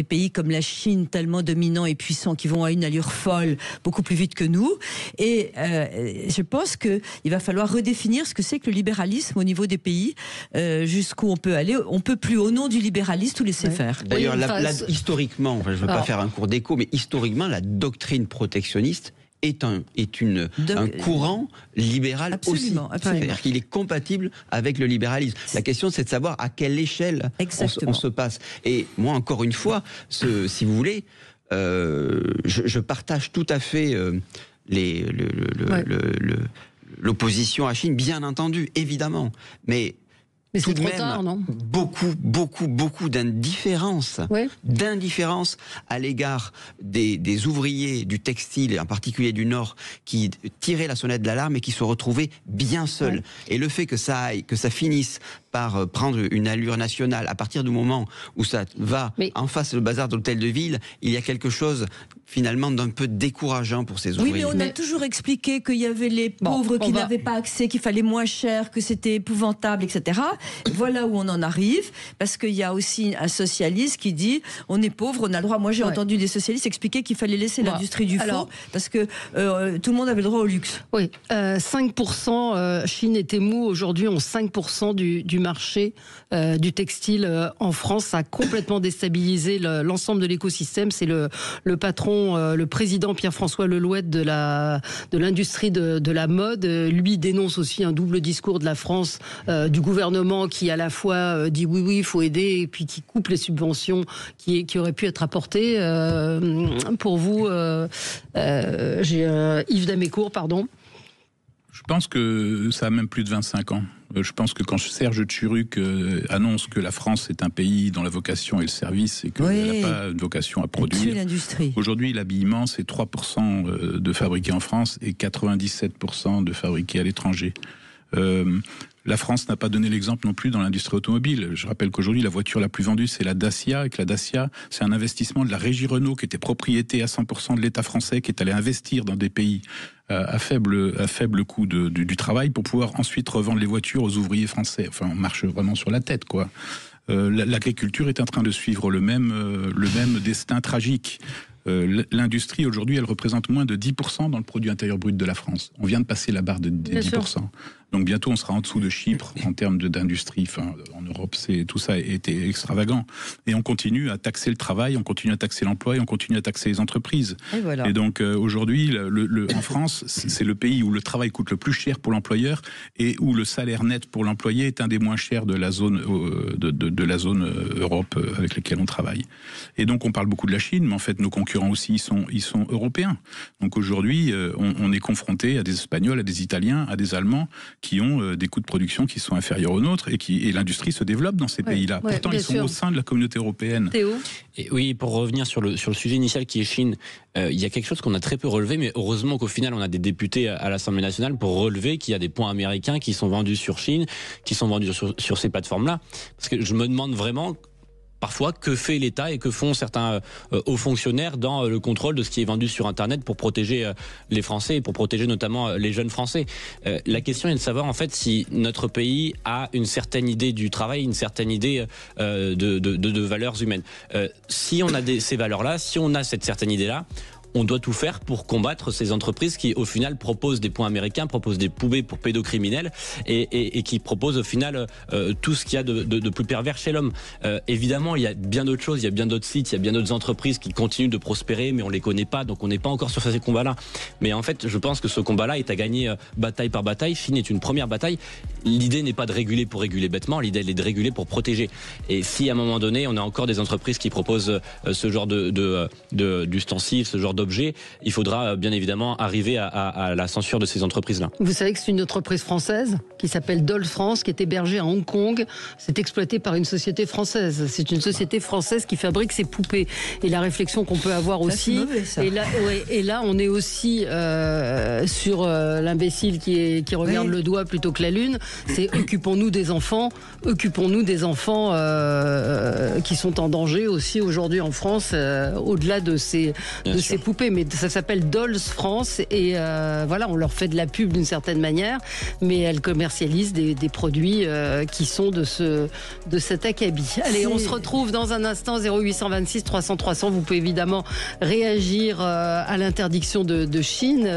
pays comme la Chine tellement dominants et puissants qui vont à une allure folle, beaucoup plus vite que nous. Et je pense qu'il va falloir redéfinir ce que c'est que le libéralisme au niveau des pays, jusqu'où on peut aller. On ne peut plus, au nom du libéralisme, tout laisser faire. D'ailleurs, historiquement, je ne veux pas faire un cours d'écho, mais historiquement, la doctrine protectionniste est un courant libéral aussi. C'est-à-dire qu'il est compatible avec le libéralisme. La question, c'est de savoir à quelle échelle on se passe. Et moi, encore une fois, si vous voulez, je partage tout à fait l'opposition à Chine, bien entendu, évidemment. Mais tout de même, tard, non ? beaucoup d'indifférence, d'indifférence à l'égard des ouvriers du textile, et en particulier du Nord, qui tiraient la sonnette d'alarme et qui se retrouvaient bien seuls. Ouais. Et le fait que ça finisse par prendre une allure nationale, à partir du moment où ça va en face le bazar de l'hôtel de ville, il y a quelque chose finalement d'un peu décourageant pour ces ouvriers. Oui, mais on a toujours expliqué qu'il y avait les pauvres qui n'avaient pas accès, qu'il fallait moins cher, que c'était épouvantable, etc. Et voilà où on en arrive, parce qu'il y a aussi un socialiste qui dit on est pauvre, on a le droit. Moi, j'ai entendu des socialistes expliquer qu'il fallait laisser l'industrie du faux, parce que tout le monde avait le droit au luxe. Oui, 5%, Chine et Temu aujourd'hui ont 5% du marché du textile en France. Ça a complètement déstabilisé l'ensemble de l'écosystème. C'est le patron, le président Pierre-François Lelouët de l'industrie de la mode. Lui dénonce aussi un double discours de la France, du gouvernement qui à la fois dit oui, il faut aider, et puis qui coupe les subventions qui auraient pu être apportées. Pour vous, j'ai Yves Damécourt, pardon. Je pense que ça a même plus de 25 ans. Je pense que quand Serge Tchuruk annonce que la France est un pays dont la vocation est le service et qu'elle n'a pas une vocation à produire. Aujourd'hui, l'habillement, c'est 3% de fabriqué en France et 97% de fabriqué à l'étranger. La France n'a pas donné l'exemple non plus dans l'industrie automobile. Je rappelle qu'aujourd'hui, la voiture la plus vendue, c'est la Dacia, et que la Dacia, c'est un investissement de la régie Renault qui était propriété à 100% de l'État français, qui est allé investir dans des pays à faible coût du travail pour pouvoir ensuite revendre les voitures aux ouvriers français. Enfin, on marche vraiment sur la tête, quoi. L'agriculture est en train de suivre le même destin tragique. L'industrie, aujourd'hui, elle représente moins de 10% dans le produit intérieur brut de la France. On vient de passer la barre de 10%. Donc bientôt, on sera en dessous de Chypre en termes d'industrie. Enfin, en Europe, tout ça a été extravagant. Et on continue à taxer le travail, on continue à taxer l'emploi et on continue à taxer les entreprises. Et donc aujourd'hui, en France, c'est le pays où le travail coûte le plus cher pour l'employeur et où le salaire net pour l'employé est un des moins chers de la zone de la zone Europe avec laquelle on travaille. Et donc on parle beaucoup de la Chine, mais en fait nos concurrents aussi ils sont européens. Donc aujourd'hui, on est confronté à des Espagnols, à des Italiens, à des Allemands qui ont des coûts de production qui sont inférieurs aux nôtres et l'industrie se développe dans ces pays-là. Pourtant, ils sont au sein de la communauté européenne. Théo ? Et oui, pour revenir sur le sujet initial qui est Chine, il y a quelque chose qu'on a très peu relevé, mais heureusement qu'au final, on a des députés à l'Assemblée nationale pour relever qu'il y a des points américains qui sont vendus sur Chine, qui sont vendus sur ces plateformes-là. Parce que je me demande vraiment... Parfois, que fait l'État et que font certains hauts fonctionnaires dans le contrôle de ce qui est vendu sur Internet pour protéger les Français et pour protéger notamment les jeunes Français. La question est de savoir en fait si notre pays a une certaine idée du travail, une certaine idée de valeurs humaines. Si on a ces valeurs-là, si on a cette certaine idée-là, on doit tout faire pour combattre ces entreprises qui, au final, proposent des points américains, proposent des poubées pour pédocriminels et qui proposent, au final, tout ce qu'il y a de plus pervers chez l'homme. Évidemment, il y a bien d'autres choses, il y a bien d'autres sites, il y a bien d'autres entreprises qui continuent de prospérer, mais on les connaît pas, donc on n'est pas encore sur ces combats-là. Mais en fait, je pense que ce combat-là est à gagner bataille par bataille. Chine est une première bataille. L'idée n'est pas de réguler pour réguler bêtement, l'idée elle est de réguler pour protéger. Et si à un moment donné, on a encore des entreprises qui proposent ce genre d'ustensiles, ce genre d'objets, il faudra bien évidemment arriver à la censure de ces entreprises-là. Vous savez que c'est une entreprise française qui s'appelle Dolls France, qui est hébergée à Hong Kong. C'est exploité par une société française. C'est une société française qui fabrique ces poupées. Et la réflexion qu'on peut avoir aussi... Mauvais, ça. Et là, on est aussi sur l'imbécile qui regarde le doigt plutôt que la lune. C'est occupons-nous des enfants qui sont en danger aussi aujourd'hui en France, au-delà de ces poupées. Mais ça s'appelle Dolls France et voilà, on leur fait de la pub d'une certaine manière, mais elles commercialisent des produits qui sont de cet acabit. Allez, on se retrouve dans un instant, 0826 300 300. Vous pouvez évidemment réagir à l'interdiction de Chine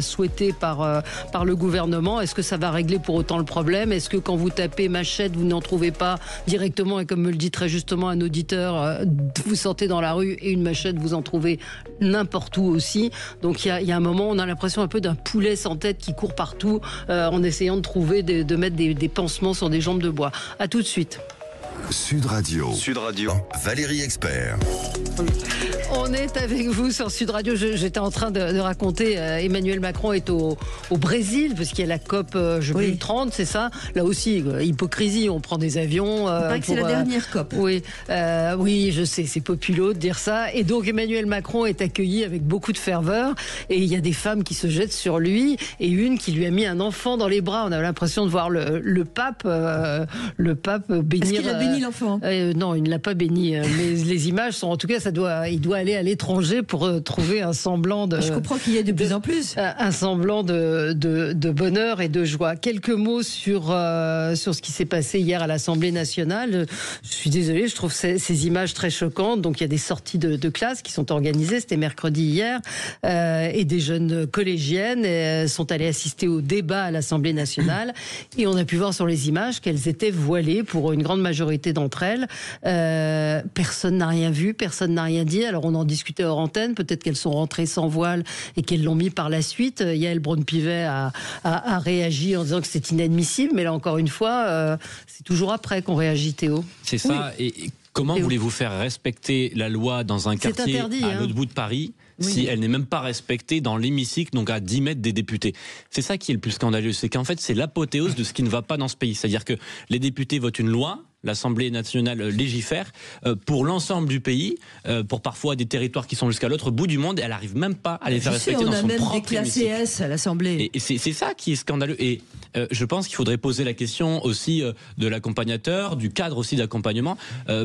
souhaitée par le gouvernement. Est-ce que ça va régler pour autant le problème? Est-ce que quand vous tapez machette, vous n'en trouvez pas directement, et comme me le dit très justement un auditeur, vous sortez dans la rue et une machette, vous en trouvez n'importe où aussi. Donc il y a un moment, on a l'impression un peu d'un poulet sans tête qui court partout en essayant de trouver, de mettre des pansements sur des jambes de bois. À tout de suite. Sud Radio. Valérie Expert. On est avec vous sur Sud Radio. J'étais en train de raconter, Emmanuel Macron est au Brésil, parce qu'il y a la COP 30, c'est ça. Là aussi, hypocrisie, on prend des avions. C'est la dernière COP. Oui, je sais, c'est populo de dire ça. Et donc Emmanuel Macron est accueilli avec beaucoup de ferveur. Et il y a des femmes qui se jettent sur lui, et une qui lui a mis un enfant dans les bras. On a l'impression de voir le pape bénir. Est-ce qu'il a béni l'enfant? Non, il ne l'a pas béni. Mais les images sont, en tout cas, il doit devrait aller à l'étranger pour trouver un semblant de... Je comprends qu'il y ait de plus en plus. Un semblant de bonheur et de joie. Quelques mots sur ce qui s'est passé hier à l'Assemblée nationale. Je suis désolée, je trouve ces images très choquantes. Donc il y a des sorties de classe qui sont organisées, c'était mercredi hier, et des jeunes collégiennes sont allées assister au débat à l'Assemblée nationale. Et on a pu voir sur les images qu'elles étaient voilées pour une grande majorité d'entre elles. Personne n'a rien vu, personne n'a rien dit. Alors on en discutait hors antenne, peut-être qu'elles sont rentrées sans voile et qu'elles l'ont mis par la suite. Yael Braun-Pivet a réagi en disant que c'est inadmissible, mais là encore une fois, c'est toujours après qu'on réagit, Théo. C'est ça, et comment voulez-vous faire respecter la loi dans un quartier interdit, à l'autre bout de Paris si elle n'est même pas respectée dans l'hémicycle, donc à 10 mètres des députés? C'est ça qui est le plus scandaleux, c'est qu'en fait c'est l'apothéose de ce qui ne va pas dans ce pays. C'est-à-dire que les députés votent une loi, l'Assemblée nationale légifère pour l'ensemble du pays, pour parfois des territoires qui sont jusqu'à l'autre bout du monde, et elle n'arrive même pas à les faire respecter dans son propre hémicycle. On a même des classes CS à l'Assemblée. Et c'est ça qui est scandaleux. Et je pense qu'il faudrait poser la question aussi de l'accompagnateur, du cadre aussi d'accompagnement,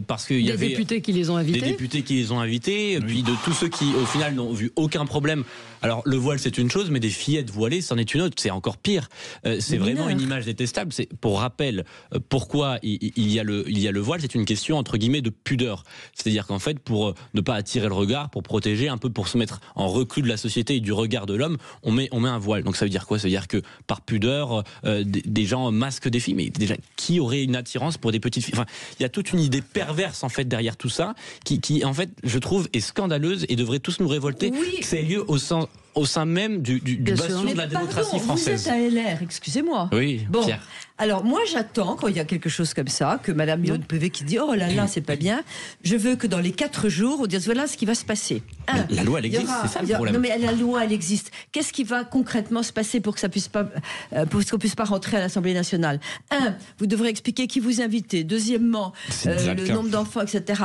parce qu'il y avait des députés qui les ont invités. Des députés qui les ont invités, puis de tous ceux qui au final n'ont vu aucun problème. Alors le voile c'est une chose, mais des fillettes voilées c'en est une autre, c'est encore pire. C'est vraiment une image détestable. C'est pour rappel pourquoi il y a le voile, c'est une question entre guillemets de pudeur. C'est-à-dire qu'en fait pour ne pas attirer le regard, pour protéger un peu, pour se mettre en recul de la société et du regard de l'homme, on met un voile. Donc ça veut dire quoi? Ça veut dire que par pudeur des gens masquent des filles, mais déjà qui aurait une attirance pour des petites filles? Enfin, il y a toute une idée perverse en fait derrière tout ça qui en fait je trouve est scandaleuse et devrait tous nous révolter. Que ça ait lieu au sein même du bastion de la démocratie française. Vous êtes à LR, excusez-moi. Oui, bon, Pierre. Alors moi j'attends quand il y a quelque chose comme ça, que Madame Braun-Pivet qui dit oh là là c'est pas bien, je veux que dans les 4 jours on dise voilà ce qui va se passer. La loi elle existe, c'est ça le problème. Non mais la loi elle existe. Qu'est-ce qui va concrètement se passer pour que ça puisse pas, pour qu'on puisse pas rentrer à l'Assemblée nationale? Vous devrez expliquer qui vous invitez. Deuxièmement, le nombre d'enfants, etc.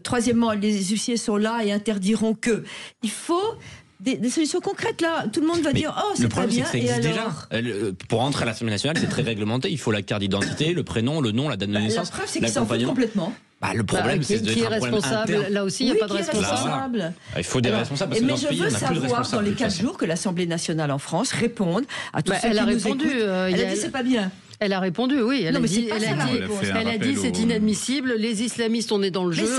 Troisièmement, les huissiers sont là et interdiront que. Il faut des solutions concrètes là. Tout le monde va dire oh c'est pas bien. C'est déjà. Pour rentrer à l'Assemblée nationale, c'est très réglementé. Il faut la carte d'identité, le prénom, le nom, la date de naissance. La preuve c'est qu'ils s'en foutent complètement. Le problème, c'est qui est responsable. Là aussi, il n'y a pas de responsable. Il faut des responsables parce que dans ce pays, on n'a plus de responsables. Dans les 4 jours que l'Assemblée nationale en France réponde à tous ceux qui nous écoutent. Elle a dit c'est pas bien. Elle a répondu, oui. Elle a dit c'est inadmissible. Les islamistes, on est dans le jeu.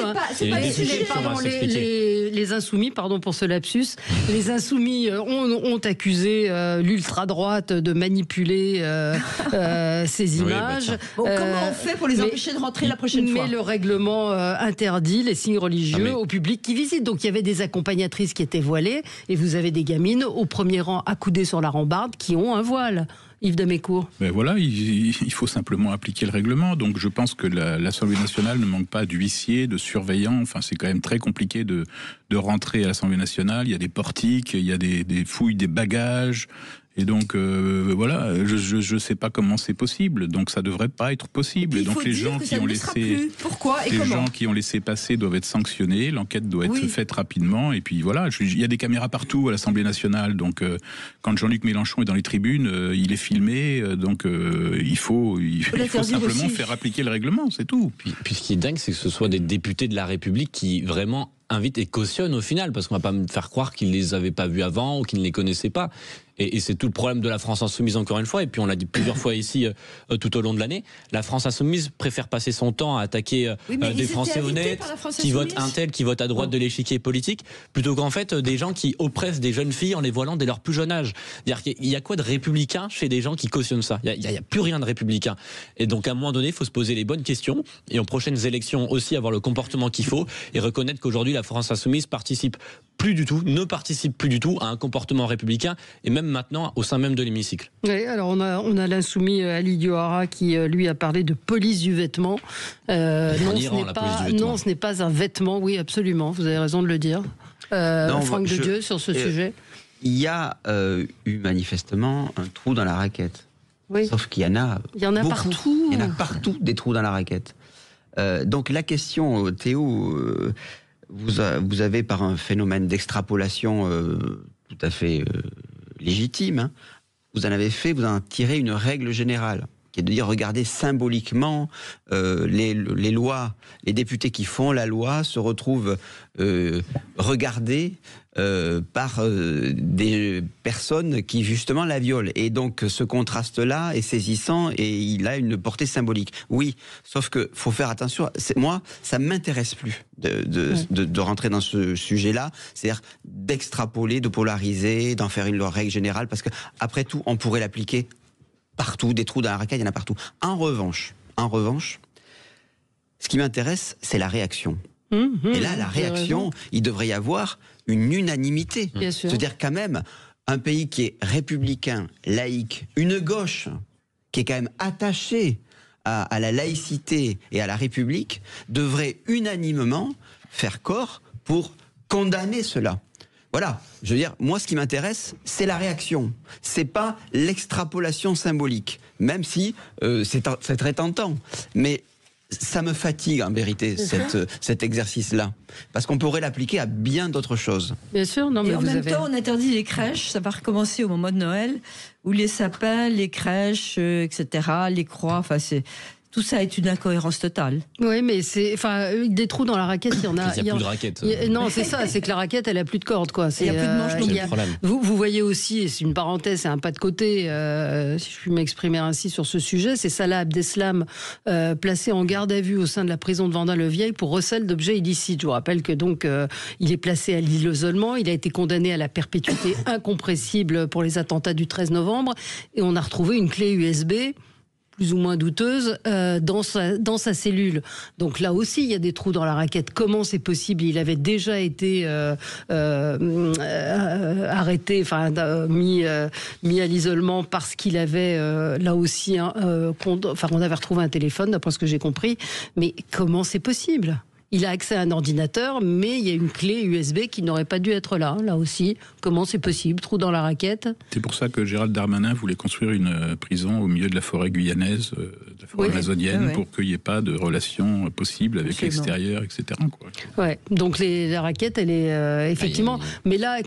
Les insoumis, pardon pour ce lapsus, les insoumis ont accusé l'ultra-droite de manipuler ces images. Comment on fait pour les empêcher de rentrer la prochaine fois? Mais le règlement interdit les signes religieux au public qui visite. Donc il y avait des accompagnatrices qui étaient voilées et vous avez des gamines au premier rang accoudées sur la rambarde qui ont un voile. Yves Damécourt. Ben voilà, il faut simplement appliquer le règlement. Donc je pense que l'Assemblée nationale ne manque pas d'huissiers, de surveillants. Enfin, c'est quand même très compliqué de rentrer à l'Assemblée nationale. Il y a des portiques, il y a des fouilles des bagages. Et donc voilà, je sais pas comment c'est possible. Donc ça devrait pas être possible. Et donc les gens qui ont laissé, gens qui ont laissé passer doivent être sanctionnés. L'enquête doit être faite rapidement. Et puis voilà, il y a des caméras partout à l'Assemblée nationale. Donc quand Jean-Luc Mélenchon est dans les tribunes, il est filmé. Donc il faut simplement faire appliquer le règlement, c'est tout. Puis ce qui est dingue, c'est que ce soit des députés de la République qui vraiment invitent et cautionnent au final, parce qu'on va pas me faire croire qu'ils les avaient pas vus avant ou qu'ils ne les connaissaient pas. Et c'est tout le problème de la France insoumise encore une fois, et puis on l'a dit plusieurs fois ici tout au long de l'année, la France insoumise préfère passer son temps à attaquer des Français honnêtes, qui votent un tel, qui votent à droite de l'échiquier politique, plutôt qu'en fait des gens qui oppressent des jeunes filles en les voilant dès leur plus jeune âge. C'est-à-dire qu'il y a quoi de républicain chez des gens qui cautionnent ça? Il y a plus rien de républicain. Et donc à un moment donné, il faut se poser les bonnes questions, et aux prochaines élections aussi avoir le comportement qu'il faut, et reconnaître qu'aujourd'hui la France insoumise ne participe plus du tout à un comportement républicain, et même maintenant au sein même de l'hémicycle. Oui, alors on a l'insoumis Ali Diohara qui lui a parlé de police du vêtement. Non, ce n'est pas un vêtement. Oui, absolument, vous avez raison de le dire. Franck de Dieu sur ce sujet. Il y a eu manifestement un trou dans la raquette. Oui. Sauf qu'il y en a. Il y en a beaucoup. Partout. Il y en a partout des trous dans la raquette. Donc la question, Théo. Vous avez, par un phénomène d'extrapolation tout à fait légitime, vous en tiré une règle générale qui est de dire, regardez symboliquement les lois, les députés qui font la loi se retrouvent regardés par des personnes qui justement la violent. Et donc ce contraste-là est saisissant et il a une portée symbolique. Oui, sauf que faut faire attention. Moi, ça m'intéresse plus de rentrer dans ce sujet-là, c'est-à-dire d'extrapoler, de polariser, d'en faire une règle générale, parce que après tout, on pourrait l'appliquer partout. Des trous dans la raquette, il y en a partout. En revanche, ce qui m'intéresse, c'est la réaction. Et là, la réaction, il devrait y avoir une unanimité. C'est-à-dire quand même, un pays qui est républicain, laïque, une gauche qui est quand même attachée à la laïcité et à la République, devrait unanimement faire corps pour condamner cela. Voilà, je veux dire, moi ce qui m'intéresse, c'est la réaction. C'est pas l'extrapolation symbolique, même si c'est très tentant. Mais ça me fatigue en vérité, cet exercice-là. Parce qu'on pourrait l'appliquer à bien d'autres choses. Bien sûr, non, mais et en même temps, on interdit les crèches, ça va recommencer au moment de Noël, où les sapins, les crèches, etc., les croix, enfin tout ça est une incohérence totale. Oui, mais des trous dans la raquette, il y en a. Il n'y a plus de raquette. Non, c'est ça, c'est que la raquette, elle a plus de corde, quoi. Il n'y a plus de manche. Vous voyez aussi, et c'est une parenthèse, c'est un pas de côté, si je puis m'exprimer ainsi sur ce sujet, c'est Salah Abdeslam, placé en garde à vue au sein de la prison de Vendin-le-Vieil pour recel d'objets illicites. Je vous rappelle que donc il est placé à l'isolement, il a été condamné à la perpétuité incompressible pour les attentats du 13 novembre, et on a retrouvé une clé USB plus ou moins douteuse, dans sa cellule. Donc là aussi, il y a des trous dans la raquette. Comment c'est possible ? Il avait déjà été arrêté, mis à l'isolement parce qu'il avait là aussi, on avait retrouvé un téléphone, d'après ce que j'ai compris. Mais comment c'est possible ? Il a accès à un ordinateur, mais il y a une clé USB qui n'aurait pas dû être là. Là aussi, comment c'est possible ? Trou dans la raquette. C'est pour ça que Gérald Darmanin voulait construire une prison au milieu de la forêt guyanaise, de la forêt amazonienne, pour qu'il n'y ait pas de relation possible avec l'extérieur, etc. Ouais. Donc la raquette, elle est effectivement... Mais là,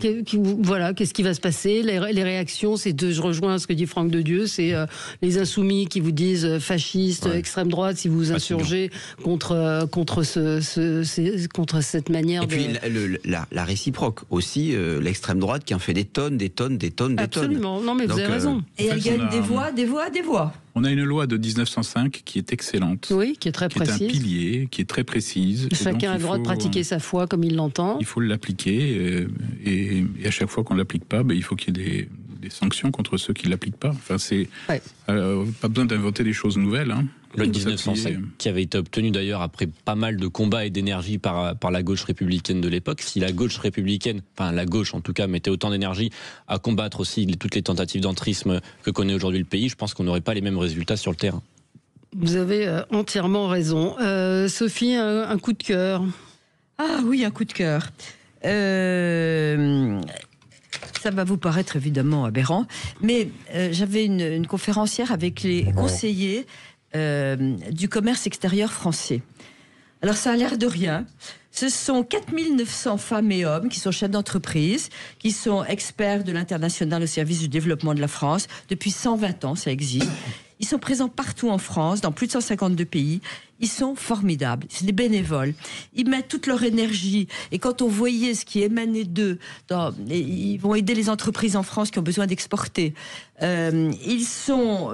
voilà, qu'est-ce qui va se passer ? Les réactions, je rejoins ce que dit Franck de Dieu, c'est les insoumis qui vous disent fascistes, extrême droite, si vous vous insurgez contre cette manière de... Et puis la réciproque aussi, l'extrême droite qui en fait des tonnes. Absolument, non mais vous avez raison. Et elle gagne des voix. On a une loi de 1905 qui est excellente. Oui, qui est très précise. Qui est un pilier, qui est très précise. Chacun a le droit de pratiquer sa foi comme il l'entend. Il faut l'appliquer et à chaque fois qu'on ne l'applique pas, il faut qu'il y ait des sanctions contre ceux qui ne l'appliquent pas. Enfin, pas besoin d'inventer des choses nouvelles. Le 1905, qui avait été obtenu d'ailleurs après pas mal de combats et d'énergie par la gauche républicaine de l'époque. Si la gauche républicaine, la gauche en tout cas, mettait autant d'énergie à combattre aussi toutes les tentatives d'entrisme que connaît aujourd'hui le pays, je pense qu'on n'aurait pas les mêmes résultats sur le terrain. Vous avez entièrement raison. Sophie, un coup de cœur. Ah oui, un coup de cœur. Ça va vous paraître évidemment aberrant, mais j'avais une conférencière avec les conseillers du commerce extérieur français. Alors ça a l'air de rien. Ce sont 4900 femmes et hommes qui sont chefs d'entreprise, qui sont experts de l'international au service du développement de la France. Depuis 120 ans, ça existe. Ils sont présents partout en France, dans plus de 152 pays. Ils sont formidables. C'est des bénévoles. Ils mettent toute leur énergie. Et quand on voyait ce qui émanait d'eux, ils vont aider les entreprises en France qui ont besoin d'exporter. Ils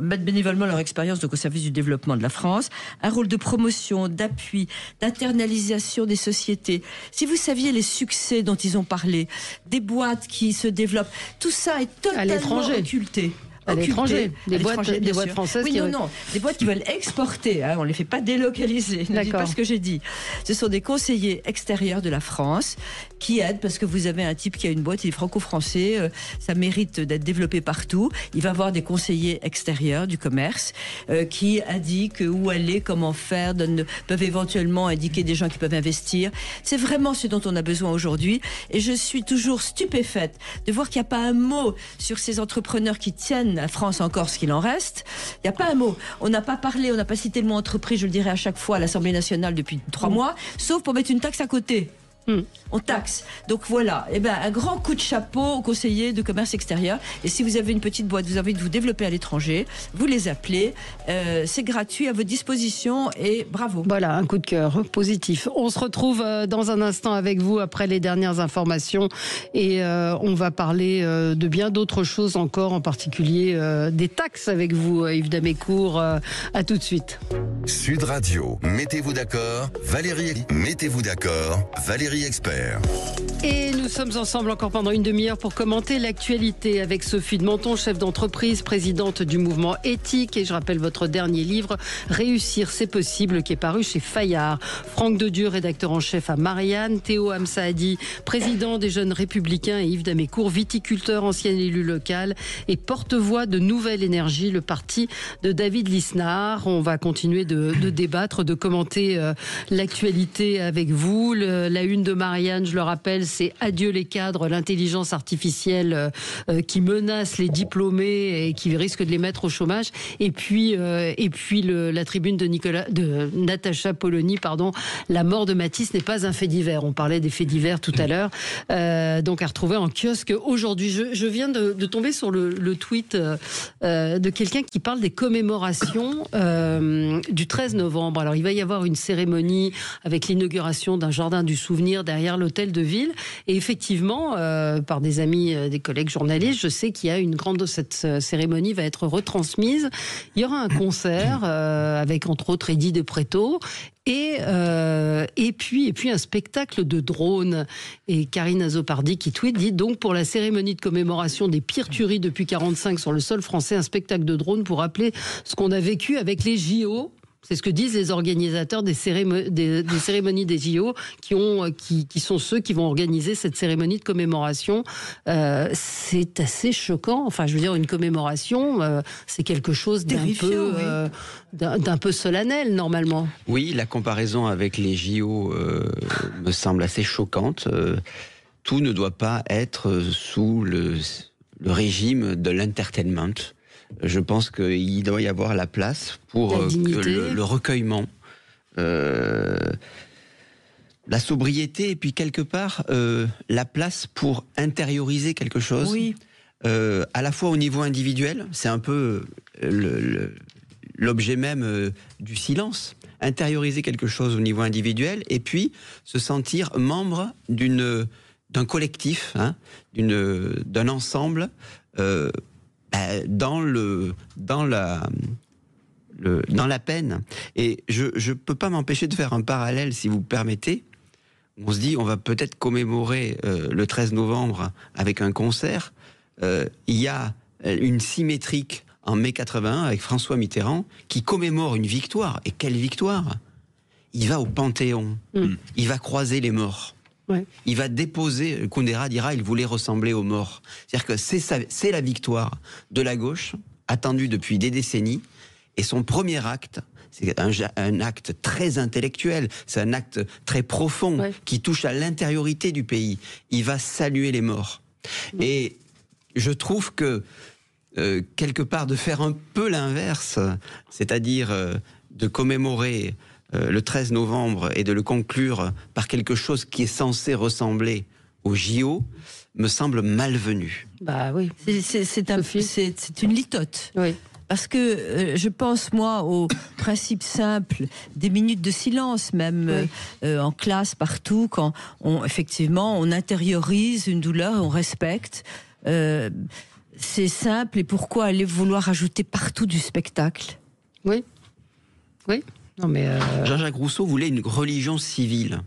mettent bénévolement leur expérience donc au service du développement de la France. Un rôle de promotion, d'appui, d'internalisation des sociétés. Si vous saviez les succès dont ils ont parlé, des boîtes qui se développent, tout ça est totalement occulté. À l'étranger, des boîtes françaises. Oui, des boîtes qui veulent exporter. On ne les fait pas délocaliser. Ne dites pas ce que j'ai dit. Ce sont des conseillers extérieurs de la France qui aident parce que vous avez un type qui a une boîte, il est franco-français, ça mérite d'être développé partout. Il va avoir des conseillers extérieurs du commerce qui indiquent où aller, comment faire, peuvent éventuellement indiquer des gens qui peuvent investir. C'est vraiment ce dont on a besoin aujourd'hui. Et je suis toujours stupéfaite de voir qu'il n'y a pas un mot sur ces entrepreneurs qui tiennent la France encore ce qu'il en reste. Il n'y a pas un mot. On n'a pas parlé, on n'a pas cité le mot entreprise, je le dirai à chaque fois à l'Assemblée nationale depuis 3 mois, sauf pour mettre une taxe à côté. On taxe. Donc voilà, un grand coup de chapeau aux conseillers de commerce extérieur. Et si vous avez une petite boîte, vous avez envie de vous développer à l'étranger, vous les appelez. C'est gratuit, à votre disposition, et bravo. Voilà, un coup de cœur positif. On se retrouve dans un instant avec vous après les dernières informations et on va parler de bien d'autres choses encore, en particulier des taxes avec vous, Yves Damécourt. À tout de suite. Sud Radio, mettez-vous d'accord, mettez-vous d'accord, Valérie Expert. Et nous sommes ensemble encore pendant une demi-heure pour commenter l'actualité avec Sophie de Menton, chef d'entreprise, présidente du mouvement éthique. Et je rappelle votre dernier livre, Réussir, c'est possible, qui est paru chez Fayard. Franck Dedieu, rédacteur en chef à Marianne. Théo Hamsaadi, président des Jeunes Républicains. Et Yves Damécourt, viticulteur, ancien élu local et porte-voix de Nouvelle Énergie, le parti de David Lisnard. On va continuer de débattre, de commenter l'actualité avec vous. La une de Marianne, je le rappelle, c'est adieu les cadres, l'intelligence artificielle qui menace les diplômés et qui risque de les mettre au chômage. Et puis la tribune de Natacha Polony, la mort de Matisse n'est pas un fait divers. On parlait des faits divers tout à l'heure. Donc à retrouver en kiosque aujourd'hui. Je viens de tomber sur le tweet de quelqu'un qui parle des commémorations du 13 novembre. Alors il va y avoir une cérémonie avec l'inauguration d'un jardin du souvenir derrière l'hôtel de ville. Et effectivement, par des amis, des collègues journalistes, je sais qu'il y a cette cérémonie va être retransmise. Il y aura un concert avec entre autres Eddie de Pretto. Et puis un spectacle de drones. Et Karine Azopardi qui tweet dit donc pour la cérémonie de commémoration des pires tueries depuis 1945 sur le sol français, un spectacle de drones pour rappeler ce qu'on a vécu avec les JO. C'est ce que disent les organisateurs des cérémonies des JO qui sont ceux qui vont organiser cette cérémonie de commémoration. C'est assez choquant. Enfin, je veux dire, une commémoration, c'est quelque chose d'un peu solennel, normalement. Oui, la comparaison avec les JO me semble assez choquante. Tout ne doit pas être sous le régime de l'entertainment. Je pense qu'il doit y avoir la place pour le recueillement, la sobriété et puis quelque part la place pour intérioriser quelque chose. Oui. À la fois au niveau individuel, c'est un peu l'objet même du silence. Intérioriser quelque chose au niveau individuel et puis se sentir membre d'un collectif, d'un ensemble. Dans la peine. Et je peux pas m'empêcher de faire un parallèle, si vous permettez. On se dit, on va peut-être commémorer le 13 novembre avec un concert. Il y a une symétrique en mai 81 avec François Mitterrand qui commémore une victoire. Et quelle victoire! Il va au Panthéon. Il va croiser les morts. Ouais. Il va déposer, Kundera dira, il voulait ressembler aux morts. C'est-à-dire que c'est la victoire de la gauche, attendue depuis des décennies, et son premier acte, c'est un acte très intellectuel, c'est un acte très profond, qui touche à l'intériorité du pays. Il va saluer les morts. Et je trouve que, quelque part, de faire un peu l'inverse, c'est-à-dire de commémorer le 13 novembre et de le conclure par quelque chose qui est censé ressembler au JO me semble malvenu. Bah oui, c'est une litote. Oui. Parce que je pense, moi, au principe simple des minutes de silence, même en classe, partout, quand effectivement on intériorise une douleur, on respecte. C'est simple, et pourquoi aller vouloir ajouter partout du spectacle? Oui. Oui. Non, mais Jean-Jacques Rousseau voulait une religion civile.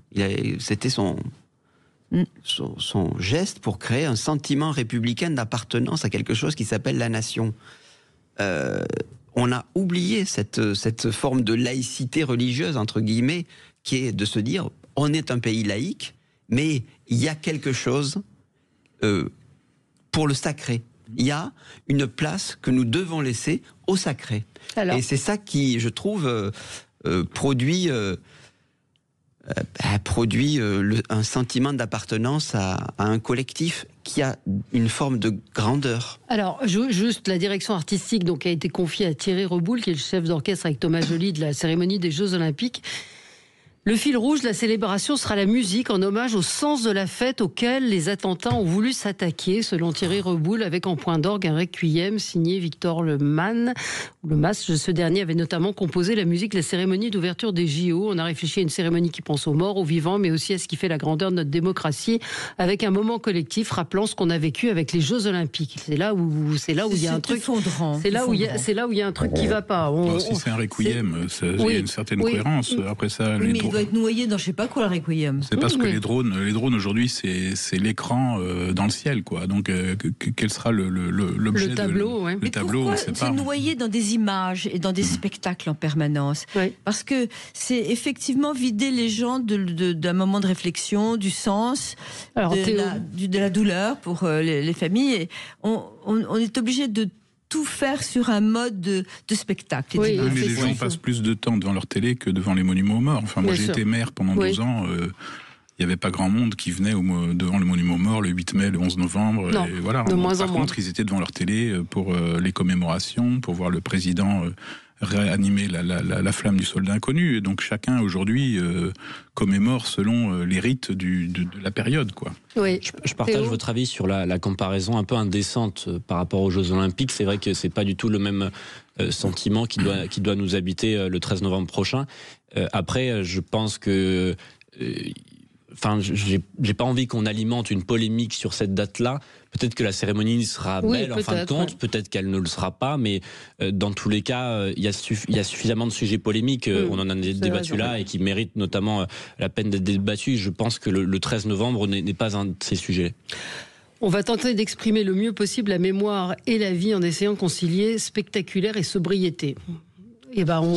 C'était son geste pour créer un sentiment républicain d'appartenance à quelque chose qui s'appelle la nation. On a oublié cette forme de laïcité religieuse, entre guillemets, qui est de se dire, on est un pays laïque, mais il y a quelque chose pour le sacré. Il y a une place que nous devons laisser au sacré. Alors, et c'est ça qui, je trouve, produit un sentiment d'appartenance à un collectif qui a une forme de grandeur. Alors, juste la direction artistique donc, a été confiée à Thierry Reboul, qui est le chef d'orchestre avec Thomas Joly de la cérémonie des Jeux Olympiques. Le fil rouge de la célébration sera la musique en hommage au sens de la fête auquel les attentats ont voulu s'attaquer, selon Thierry Reboul, avec en point d'orgue un requiem signé Victor Le Mas. Ce dernier avait notamment composé la musique de la cérémonie d'ouverture des JO. On a réfléchi à une cérémonie qui pense aux morts, aux vivants, mais aussi à ce qui fait la grandeur de notre démocratie, avec un moment collectif rappelant ce qu'on a vécu avec les Jeux Olympiques. C'est là où il y a un truc. C'est là où il y a un truc qui va pas. Si c'est un requiem, il y a une certaine cohérence. Après ça, mais il doit être noyé dans je sais pas quoi le requiem. C'est parce que les drones aujourd'hui, c'est l'écran dans le ciel, quoi. Donc quel sera l'objet, le tableau, le tableau, pourquoi se noyer dans des images et dans des spectacles en permanence? Parce que c'est effectivement vider les gens d'un moment de réflexion, du sens, de la douleur pour les familles. Et on est obligé de tout faire sur un mode de spectacle. Oui, mais les gens passent plus de temps devant leur télé que devant les monuments aux morts. Enfin, moi, j'ai été maire pendant 12 ans. Il n'y avait pas grand monde qui venait devant le monument aux morts le 8 mai, le 11 novembre. Non, et voilà. Par contre, ils étaient devant leur télé pour les commémorations, pour voir le président réanimer la flamme du soldat inconnu. Et donc chacun aujourd'hui commémore selon les rites de la période, quoi. Oui. Je partage votre avis sur la comparaison un peu indécente par rapport aux Jeux Olympiques. C'est vrai que c'est pas du tout le même sentiment qui doit nous habiter le 13 novembre prochain. Après, je pense que j'ai pas envie qu'on alimente une polémique sur cette date-là. Peut-être que la cérémonie sera belle en fin de compte, peut-être qu'elle ne le sera pas, mais dans tous les cas, il y a suffisamment de sujets polémiques. On en a débattu là et qui méritent notamment la peine d'être débattus. Je pense que le 13 novembre n'est pas un de ces sujets. On va tenter d'exprimer le mieux possible la mémoire et la vie en essayant de concilier spectaculaire et sobriété. Eh ben on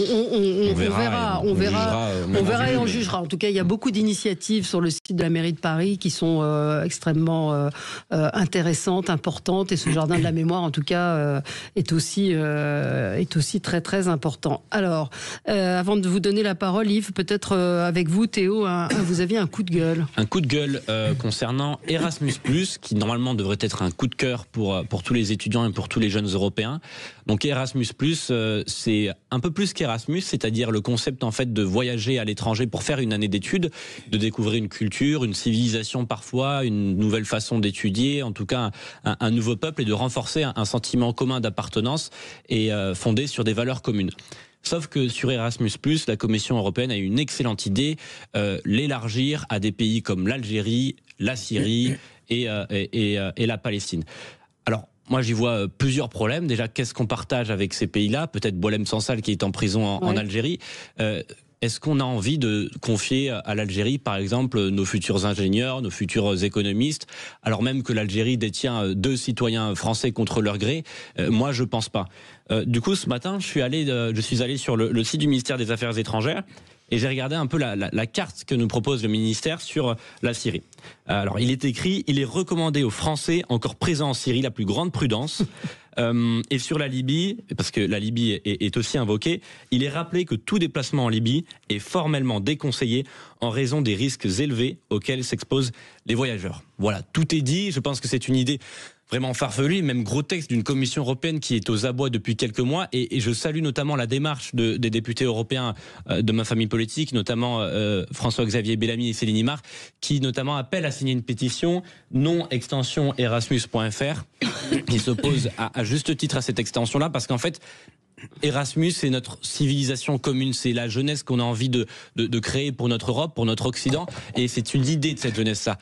verra et on jugera. En tout cas, il y a beaucoup d'initiatives sur le site de la mairie de Paris qui sont extrêmement intéressantes, importantes, et ce jardin de la mémoire, en tout cas, est aussi très très important. Alors, avant de vous donner la parole, Yves, peut-être avec vous, Théo, vous aviez un coup de gueule. Un coup de gueule concernant Erasmus+, qui normalement devrait être un coup de cœur pour tous les étudiants et pour tous les jeunes européens. Donc Erasmus+, c'est un peu plus qu'Erasmus, c'est-à-dire le concept en fait de voyager à l'étranger pour faire une année d'études, de découvrir une culture, une civilisation parfois, une nouvelle façon d'étudier, en tout cas un nouveau peuple, et de renforcer un sentiment commun d'appartenance et fondé sur des valeurs communes. Sauf que sur Erasmus+, la Commission européenne a eu une excellente idée, l'élargir à des pays comme l'Algérie, la Syrie et la Palestine. Alors, moi, j'y vois plusieurs problèmes. Déjà, qu'est-ce qu'on partage avec ces pays-là? Peut-être Boualem Sansal qui est en prison en Algérie. Est-ce qu'on a envie de confier à l'Algérie, par exemple, nos futurs ingénieurs, nos futurs économistes, alors même que l'Algérie détient 2 citoyens français contre leur gré? Moi, je pense pas. Du coup, ce matin, je suis allé sur le site du ministère des Affaires étrangères et j'ai regardé un peu la carte que nous propose le ministère sur la Syrie. Alors, il est écrit, il est recommandé aux Français encore présents en Syrie la plus grande prudence. Et sur la Libye, parce que la Libye est aussi invoquée, il est rappelé que tout déplacement en Libye est formellement déconseillé en raison des risques élevés auxquels s'exposent les voyageurs. Voilà, tout est dit. Je pense que c'est une idée vraiment farfelu, même grotesque, d'une Commission européenne qui est aux abois depuis quelques mois. Et je salue notamment la démarche des députés européens de ma famille politique, notamment François-Xavier Bellamy et Céline Imar, qui notamment appellent à signer une pétition non-extension-erasmus.fr, qui s'oppose à juste titre à cette extension-là, parce qu'en fait, Erasmus, c'est notre civilisation commune, c'est la jeunesse qu'on a envie de créer pour notre Europe, pour notre Occident, et c'est une idée de cette jeunesse-là.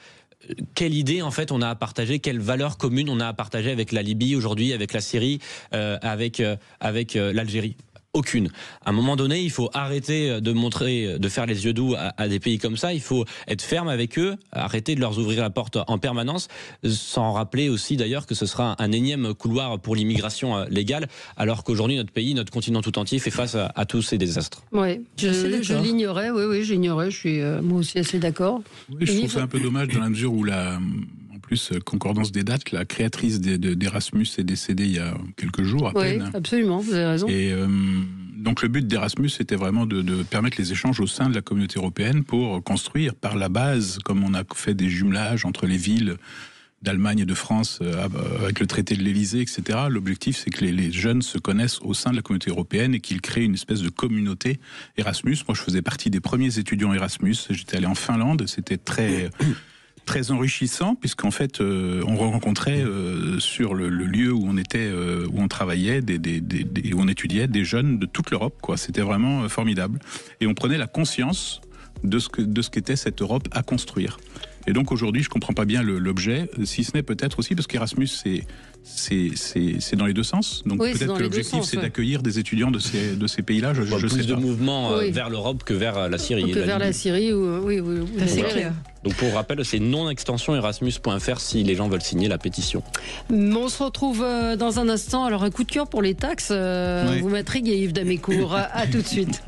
Quelle idée en fait on a à partager, quelle valeur commune on a à partager avec la Libye aujourd'hui, avec la Syrie, avec l'Algérie? Aucune. À un moment donné, il faut arrêter de faire les yeux doux à des pays comme ça. Il faut être ferme avec eux, arrêter de leur ouvrir la porte en permanence, sans rappeler aussi d'ailleurs que ce sera un énième couloir pour l'immigration légale, alors qu'aujourd'hui notre pays, notre continent tout entier fait face à tous ces désastres. Oui, je l'ignorais. Oui, j'ignorais. Je suis moi aussi assez d'accord. Oui, je trouve ça un peu dommage dans la mesure où en plus, concordance des dates, la créatrice d'Erasmus est décédée il y a quelques jours à peine. Oui, absolument, vous avez raison. Et donc le but d'Erasmus, c'était vraiment de permettre les échanges au sein de la communauté européenne pour construire par la base, comme on a fait des jumelages entre les villes d'Allemagne et de France avec le traité de l'Élysée, etc. L'objectif, c'est que les jeunes se connaissent au sein de la communauté européenne et qu'ils créent une espèce de communauté Erasmus. Moi, je faisais partie des premiers étudiants Erasmus. J'étais allé en Finlande. C'était très enrichissant, puisqu'en fait, on rencontrait sur le lieu où on était, où on travaillait, où on étudiait, des jeunes de toute l'Europe, quoi. C'était vraiment formidable. Et on prenait la conscience de ce qu'était cette Europe à construire. Et donc aujourd'hui, je comprends pas bien l'objet, si ce n'est peut-être aussi parce qu'Erasmus, c'est dans les deux sens. Donc oui, peut-être que l'objectif, c'est d'accueillir des étudiants de ces pays-là. Je plus sais de pas. mouvements vers l'Europe que vers la Syrie. Que vers la Syrie, oui. C'est clair. Donc pour rappel, c'est non-extension-erasmus.fr si les gens veulent signer la pétition. On se retrouve dans un instant. Alors un coup de cœur pour les taxes, vous m'intriguez Yves Damécourt. À tout de suite.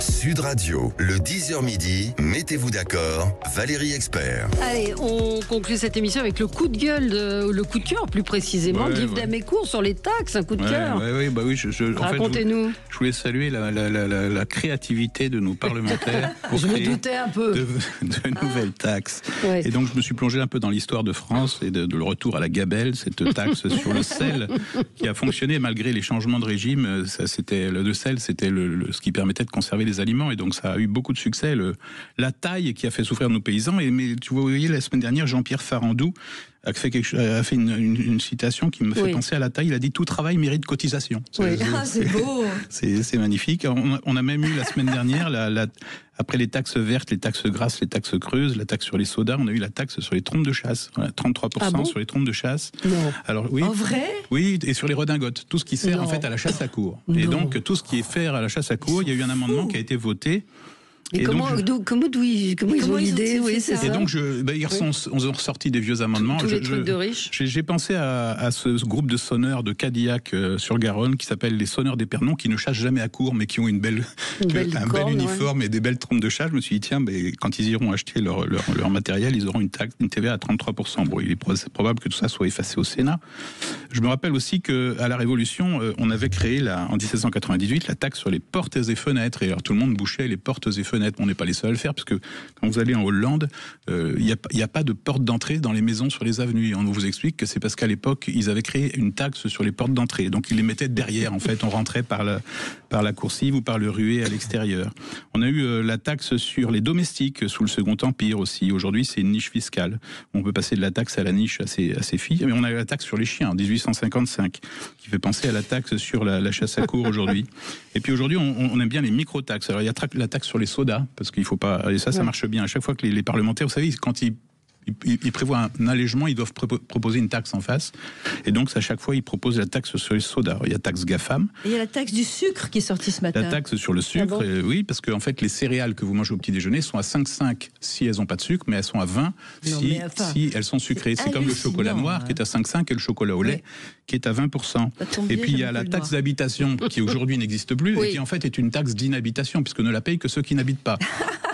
Sud Radio, le 10h midi, mettez-vous d'accord, Valérie Expert. Allez, on conclut cette émission avec le coup de gueule, le coup de cœur plus précisément, d'Yves Damécourt sur les taxes, un coup de cœur. Oui, racontez-nous. Je voulais saluer la créativité de nos parlementaires pour je me doutais un peu. de nouvelles taxes. Ouais. Et donc je me suis plongé un peu dans l'histoire de France et de le retour à la gabelle, cette taxe sur le sel qui a fonctionné malgré les changements de régime. Le sel, c'était ce qui permettait de conserver les aliments, et donc ça a eu beaucoup de succès. La taille qui a fait souffrir nos paysans. Mais tu vois, vous voyez, la semaine dernière, Jean-Pierre Farandou a fait une citation qui me fait penser à la taille. Il a dit: tout travail mérite cotisation. C'est beau. C'est magnifique. On a même eu la semaine dernière, après les taxes vertes, les taxes grasses, les taxes creuses, la taxe sur les sodas, on a eu la taxe sur les trompes de chasse. Voilà, 33% sur les trompes de chasse. Non. Alors, oui. En vrai? Oui, et sur les redingotes. Tout ce qui sert en fait à la chasse à courre. Et donc, tout ce qui est faire à la chasse à courre, il y a eu un amendement qui a été voté. Et comment ils ont l'idée? Oui, c'est ça. Et donc, hier, on a ressorti des vieux amendements. Tous les trucs de riches. J'ai pensé à ce groupe de sonneurs de Cadillac sur Garonne qui s'appelle les sonneurs d'Épernon, qui ne chassent jamais à court, mais qui ont un bel uniforme et des belles trompes de chasse. Je me suis dit, tiens, quand ils iront acheter leur matériel, ils auront une TVA à 33%. Bon, il est probable que tout ça soit effacé au Sénat. Je me rappelle aussi qu'à la Révolution, on avait créé en 1798 la taxe sur les portes et fenêtres. Et alors tout le monde bouchait les portes et fenêtres. On n'est pas les seuls à le faire, parce que quand vous allez en Hollande, il n'y a pas de porte d'entrée dans les maisons sur les avenues. Et on vous explique que c'est parce qu'à l'époque, ils avaient créé une taxe sur les portes d'entrée. Donc ils les mettaient derrière, en fait. On rentrait par la coursive ou par le ruet à l'extérieur. On a eu la taxe sur les domestiques sous le Second Empire aussi. Aujourd'hui, c'est une niche fiscale. On peut passer de la taxe à la niche assez fine. Mais on a eu la taxe sur les chiens en 1855, qui fait penser à la taxe sur la chasse à courre aujourd'hui. Et puis aujourd'hui, on aime bien les micro-taxes. Alors il y a la taxe sur les sodas, parce qu'il faut pas, et ça marche bien. À chaque fois que les parlementaires, vous savez, quand ils prévoient un allègement, ils doivent proposer une taxe en face. Et donc, à chaque fois, ils proposent la taxe sur les sodas. Alors, il y a la taxe GAFAM. Et il y a la taxe du sucre qui est sortie ce matin. La taxe sur le sucre, oui, parce que en fait, les céréales que vous mangez au petit déjeuner sont à 5,5 si elles n'ont pas de sucre, mais elles sont à 20 si elles sont sucrées. C'est comme le chocolat noir qui est à 5,5 et le chocolat au lait qui est à 20%. Et puis, il y a la taxe d'habitation qui aujourd'hui n'existe plus et qui en fait est une taxe d'inhabitation, puisque ne la payent que ceux qui n'habitent pas.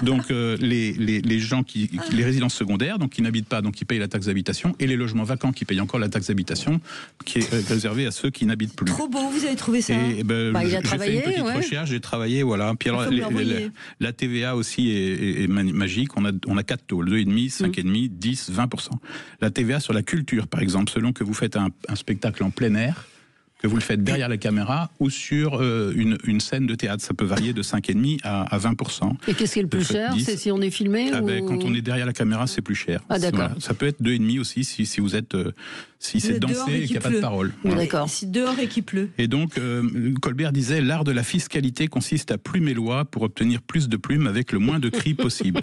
Donc, les gens les résidences secondaires, donc qui n'habitent pas, donc qui payent la taxe d'habitation, et les logements vacants qui payent encore la taxe d'habitation, qui est réservée à ceux qui n'habitent plus. Trop beau, vous avez trouvé ça? Il a travaillé, j'ai fait une petite recherche, j'ai travaillé, voilà. Puis alors, la TVA aussi est magique. On a 4 taux, 2,5, 5,5, 10, 20%. La TVA sur la culture, par exemple, selon que vous faites un spectacle en plein air, que vous le faites derrière la caméra ou sur une scène de théâtre. Ça peut varier de 5,5 à 20%. Et qu'est-ce qui est le plus cher? C'est si on est filmé Quand on est derrière la caméra, c'est plus cher. Ah, d'accord. Voilà. Ça peut être 2,5 aussi si vous êtes... si c'est dansé et qu'il n'y a pas de parole. Voilà. D'accord. Si dehors et qu'il pleut. Et donc, Colbert disait: l'art de la fiscalité consiste à plumer l'oie pour obtenir plus de plumes avec le moins de cris possible.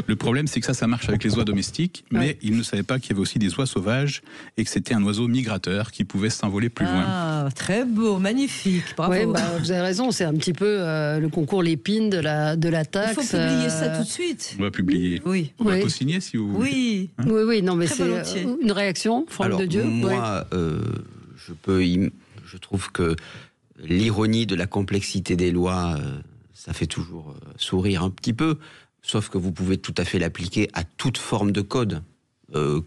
Le problème, c'est que ça marche avec les oies domestiques, mais il ne savait pas qu'il y avait aussi des oies sauvages et que c'était un oiseau migrateur qui pouvait s'envoler plus loin. Très beau, magnifique, bravo. Ouais, vous avez raison, c'est un petit peu le concours Lépine de la taxe. Il faut publier ça tout de suite. On va publier. Oui. On va co-signer si vous voulez. Oui. Hein? Oui, non, mais très c'est volontiers. Une réaction, Franck de Dieu. Moi, je trouve que l'ironie de la complexité des lois, ça fait toujours sourire un petit peu, sauf que vous pouvez tout à fait l'appliquer à toute forme de code.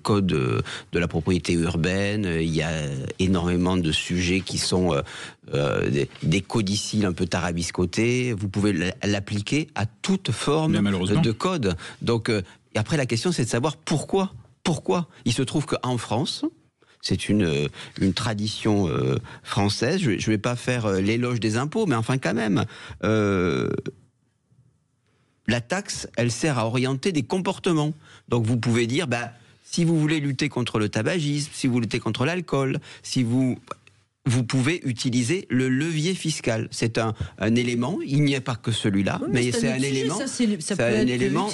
Code de la propriété urbaine, il y a énormément de sujets qui sont des codicilles un peu tarabiscotés. Vous pouvez l'appliquer à toute forme de code. Donc, et après, la question, c'est de savoir pourquoi Pourquoi ? Il se trouve qu'en France, c'est une tradition française, je ne vais pas faire l'éloge des impôts, mais enfin quand même, la taxe, elle sert à orienter des comportements. Donc vous pouvez dire, si vous voulez lutter contre le tabagisme, si vous voulez lutter contre l'alcool, si vous pouvez utiliser le levier fiscal. C'est un élément, il n'y a pas que celui-là, mais c'est un élément. C'est un élément.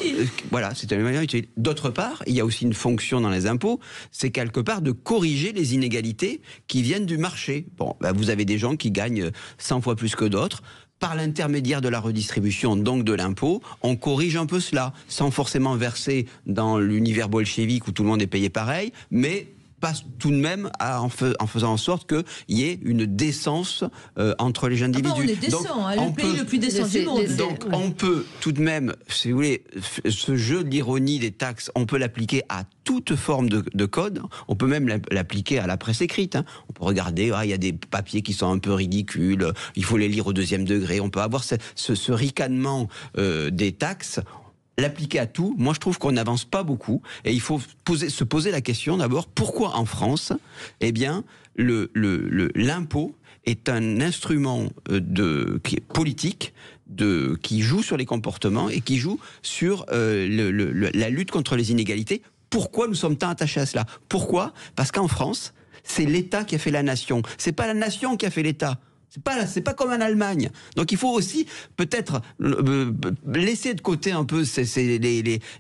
Voilà, c'est un élément utile. D'autre part, il y a aussi une fonction dans les impôts, c'est quelque part de corriger les inégalités qui viennent du marché. Bon, vous avez des gens qui gagnent 100 fois plus que d'autres. Par l'intermédiaire de la redistribution, donc de l'impôt, on corrige un peu cela, sans forcément verser dans l'univers bolchevique où tout le monde est payé pareil, mais passe tout de même en faisant en sorte qu'il y ait une décence entre les individus. On est décent, le pays le plus décent du monde. Donc on peut tout de même, si vous voulez, ce jeu de l'ironie des taxes, on peut l'appliquer à toute forme de code, on peut même l'appliquer à la presse écrite. On peut regarder, il y a des papiers qui sont un peu ridicules, il faut les lire au 2e degré, on peut avoir ce ricanement des taxes. L'appliquer à tout, moi je trouve qu'on n'avance pas beaucoup et il faut se poser la question d'abord, pourquoi en France, l'impôt est un instrument qui est politique, qui joue sur les comportements et qui joue sur la lutte contre les inégalités. Pourquoi nous sommes tant attachés à cela ? Pourquoi ? Parce qu'en France, c'est l'État qui a fait la nation, c'est pas la nation qui a fait l'État. C'est pas comme en Allemagne. Donc il faut aussi peut-être laisser de côté un peu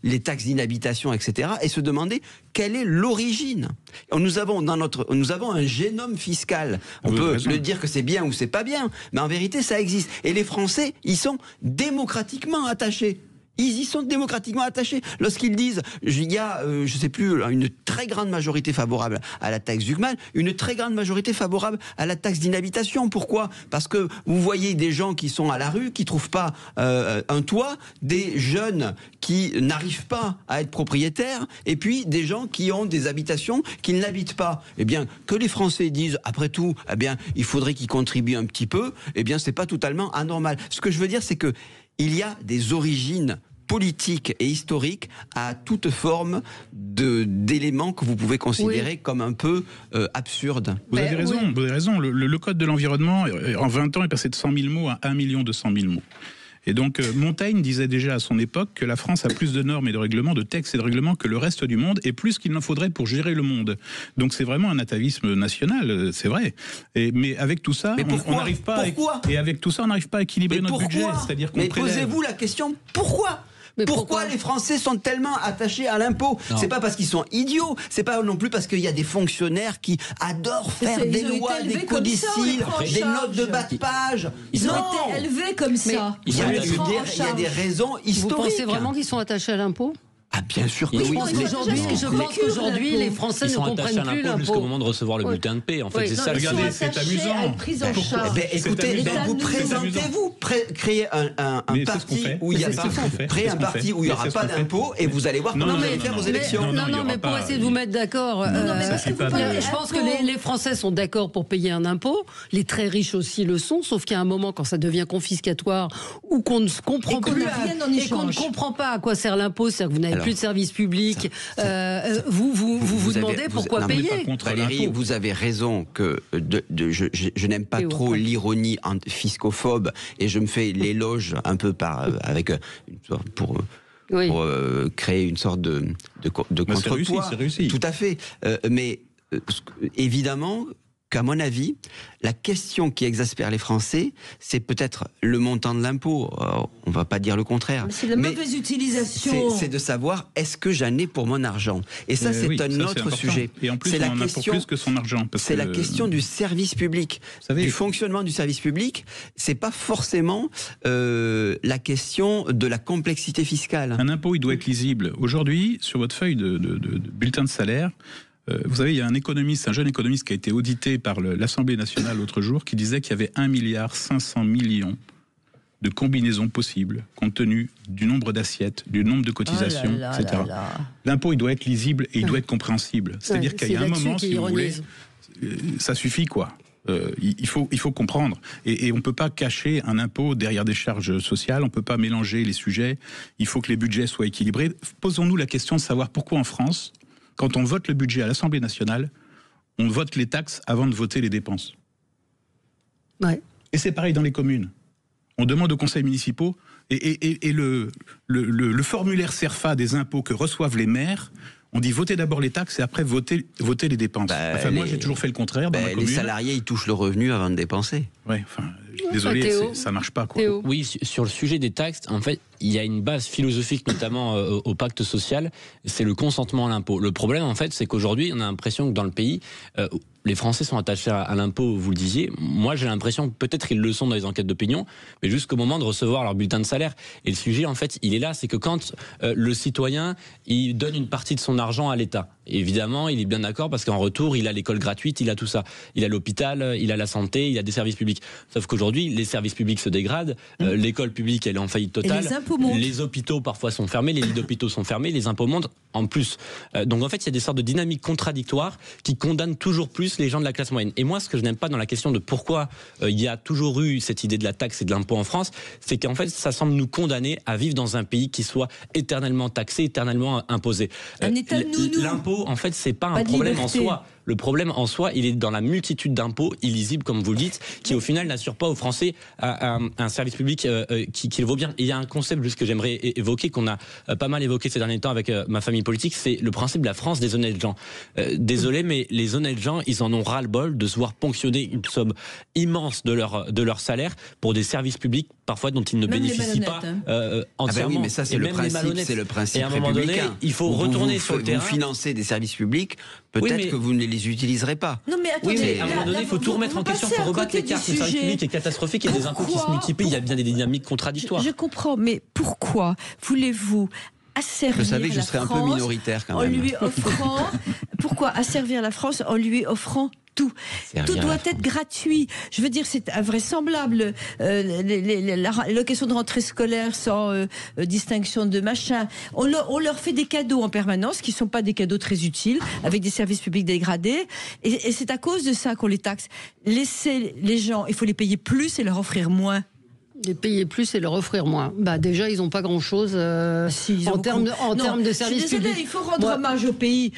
les taxes d'inhabitation, etc. et se demander quelle est l'origine. Nous avons un génome fiscal. On peut le dire que c'est bien ou c'est pas bien, mais en vérité ça existe. Et les Français, ils sont démocratiquement attachés. Ils y sont démocratiquement attachés. Lorsqu'ils disent, il y a, je sais plus, une très grande majorité favorable à la taxe Zuckman, une très grande majorité favorable à la taxe d'inhabitation. Pourquoi ? Parce que vous voyez des gens qui sont à la rue, qui trouvent pas un toit, des jeunes qui n'arrivent pas à être propriétaires, et puis des gens qui ont des habitations qu'ils n'habitent pas. Eh bien, que les Français disent, après tout, il faudrait qu'ils contribuent un petit peu, c'est pas totalement anormal. Ce que je veux dire, c'est que il y a des origines politiques et historiques à toute forme d'éléments que vous pouvez considérer comme un peu absurdes. Vous avez raison. Le Code de l'environnement, en 20 ans, est passé de 100 000 mots à 1 200 000 mots. Et donc Montaigne disait déjà à son époque que la France a plus de normes et de règlements, de textes et de règlements que le reste du monde, et plus qu'il n'en faudrait pour gérer le monde. Donc c'est vraiment un atavisme national, c'est vrai. Mais avec tout ça, on n'arrive pas. Et avec tout ça, on n'arrive pas à équilibrer notre budget. C'est-à-dire qu'on posez-vous la question, pourquoi ? Pourquoi les Français sont tellement attachés à l'impôt ? C'est pas parce qu'ils sont idiots, c'est pas non plus parce qu'il y a des fonctionnaires qui adorent faire des lois, des codicils, des notes de bas de page. Ils ont été élevés comme ça. Il y a des raisons historiques. Vous pensez vraiment qu'ils sont attachés à l'impôt ? Ah bien sûr que oui. Je pense qu'aujourd'hui, les Français ne comprennent plus l'impôt jusqu'au moment de recevoir le bulletin de paie. En fait, c'est ça. Regardez, c'est amusant. Écoutez, vous présentez-vous, créez un parti où il n'y a pas, créez un parti où il n'y aura pas d'impôt et vous allez voir comment vous allez faire vos élections. Non, mais pour essayer de vous mettre d'accord, je pense que les Français sont d'accord pour payer un impôt. Les très riches aussi le sont, sauf qu'à un moment, quand ça devient confiscatoire ou qu'on ne comprend plus et qu'on ne comprend pas à quoi sert l'impôt, c'est-à-dire que vous n'avez plus de service public, vous demandez pourquoi payer. Valérie, vous avez raison que je n'aime pas trop l'ironie fiscophobe et je me fais l'éloge un peu pour créer une sorte de contrepoids. C'est réussi. Tout à fait. Mais évidemment qu'à mon avis, la question qui exaspère les Français, c'est peut-être le montant de l'impôt. On ne va pas dire le contraire. C'est la mauvaise utilisation. C'est de savoir, est-ce que j'en ai pour mon argent ? Et ça, c'est un autre sujet. Et en plus, on en a pour plus que son argent. C'est la question du service public, du fonctionnement du service public. C'est pas forcément la question de la complexité fiscale. Un impôt, il doit être lisible. Aujourd'hui, sur votre feuille de bulletin de salaire, vous savez, il y a un jeune économiste qui a été audité par l'Assemblée nationale l'autre jour, qui disait qu'il y avait 1,5 milliard de combinaisons possibles, compte tenu du nombre d'assiettes, du nombre de cotisations, etc. L'impôt, il doit être lisible et il doit être compréhensible. C'est-à-dire qu'il y a un moment, si vous voulez, ça suffit, quoi. Il faut comprendre. Et on ne peut pas cacher un impôt derrière des charges sociales, on ne peut pas mélanger les sujets, il faut que les budgets soient équilibrés. Posons-nous la question de savoir pourquoi en France, quand on vote le budget à l'Assemblée nationale, on vote les taxes avant de voter les dépenses. Ouais. Et c'est pareil dans les communes. On demande aux conseils municipaux et le formulaire CERFA des impôts que reçoivent les maires, on dit voter d'abord les taxes et après voter les dépenses. Moi, j'ai toujours fait le contraire dans ma commune. Les salariés, ils touchent le revenu avant de dépenser. Ouais, désolé, ça marche pas, quoi. Théo. Oui, sur le sujet des taxes, en fait, il y a une base philosophique, notamment au pacte social, c'est le consentement à l'impôt. Le problème, en fait, c'est qu'aujourd'hui, on a l'impression que dans le pays, les Français sont attachés à l'impôt, vous le disiez. Moi, j'ai l'impression que peut-être ils le sont dans les enquêtes d'opinion, mais jusqu'au moment de recevoir leur bulletin de salaire. Et le sujet, en fait, il est là, c'est que quand le citoyen, il donne une partie de son argent à l'État, évidemment, il est bien d'accord parce qu'en retour, il a l'école gratuite, il a tout ça. Il a l'hôpital, il a la santé, il a des services publics. Sauf qu'aujourd'hui, les services publics se dégradent, l'école publique, elle est en faillite totale. Les hôpitaux parfois sont fermés, les lits d'hôpitaux sont fermés, les impôts montent en plus. Donc en fait, il y a des sortes de dynamiques contradictoires qui condamnent toujours plus les gens de la classe moyenne. Et moi, ce que je n'aime pas dans la question de pourquoi il y a toujours eu cette idée de la taxe et de l'impôt en France, c'est qu'en fait, ça semble nous condamner à vivre dans un pays qui soit éternellement taxé, éternellement imposé. L'impôt, en fait, c'est pas un problème en soi. Le problème en soi, il est dans la multitude d'impôts illisibles, comme vous le dites, qui au final n'assurent pas aux Français un service public qui le vaut bien. Et il y a un concept juste que j'aimerais évoquer, qu'on a pas mal évoqué ces derniers temps avec ma famille politique, c'est le principe de la France des honnêtes gens. Désolé, mais les honnêtes gens, ils en ont ras-le-bol de se voir ponctionner une somme immense de leur salaire pour des services publics parfois dont ils ne bénéficient pas entièrement. Oui, mais ça c'est le principe et à un moment donné, il faut retourner sur le terrain. Vous financez des services publics, peut-être que vous ne les utiliserez pas. Non mais attendez, mais à un moment donné, il faut tout remettre en question, il faut rebattre les cartes. Le service public est catastrophique, il y a des impôts qui se multiplient, il y a bien des dynamiques contradictoires. Je comprends, mais pourquoi voulez-vous asservir la France? Je savais que je serais un peu minoritaire quand même. En lui offrant, pourquoi asservir la France en lui offrant tout doit être gratuit. Je veux dire, c'est invraisemblable. L'allocation de rentrée scolaire sans distinction de machin. On leur fait des cadeaux en permanence qui ne sont pas des cadeaux très utiles, avec des services publics dégradés. Et c'est à cause de ça qu'on les taxe. Laissez les gens, il faut les payer plus et leur offrir moins. Les payer plus et leur offrir moins. Déjà, ils n'ont pas grand-chose en termes de services publics. Il faut rendre hommage au pays.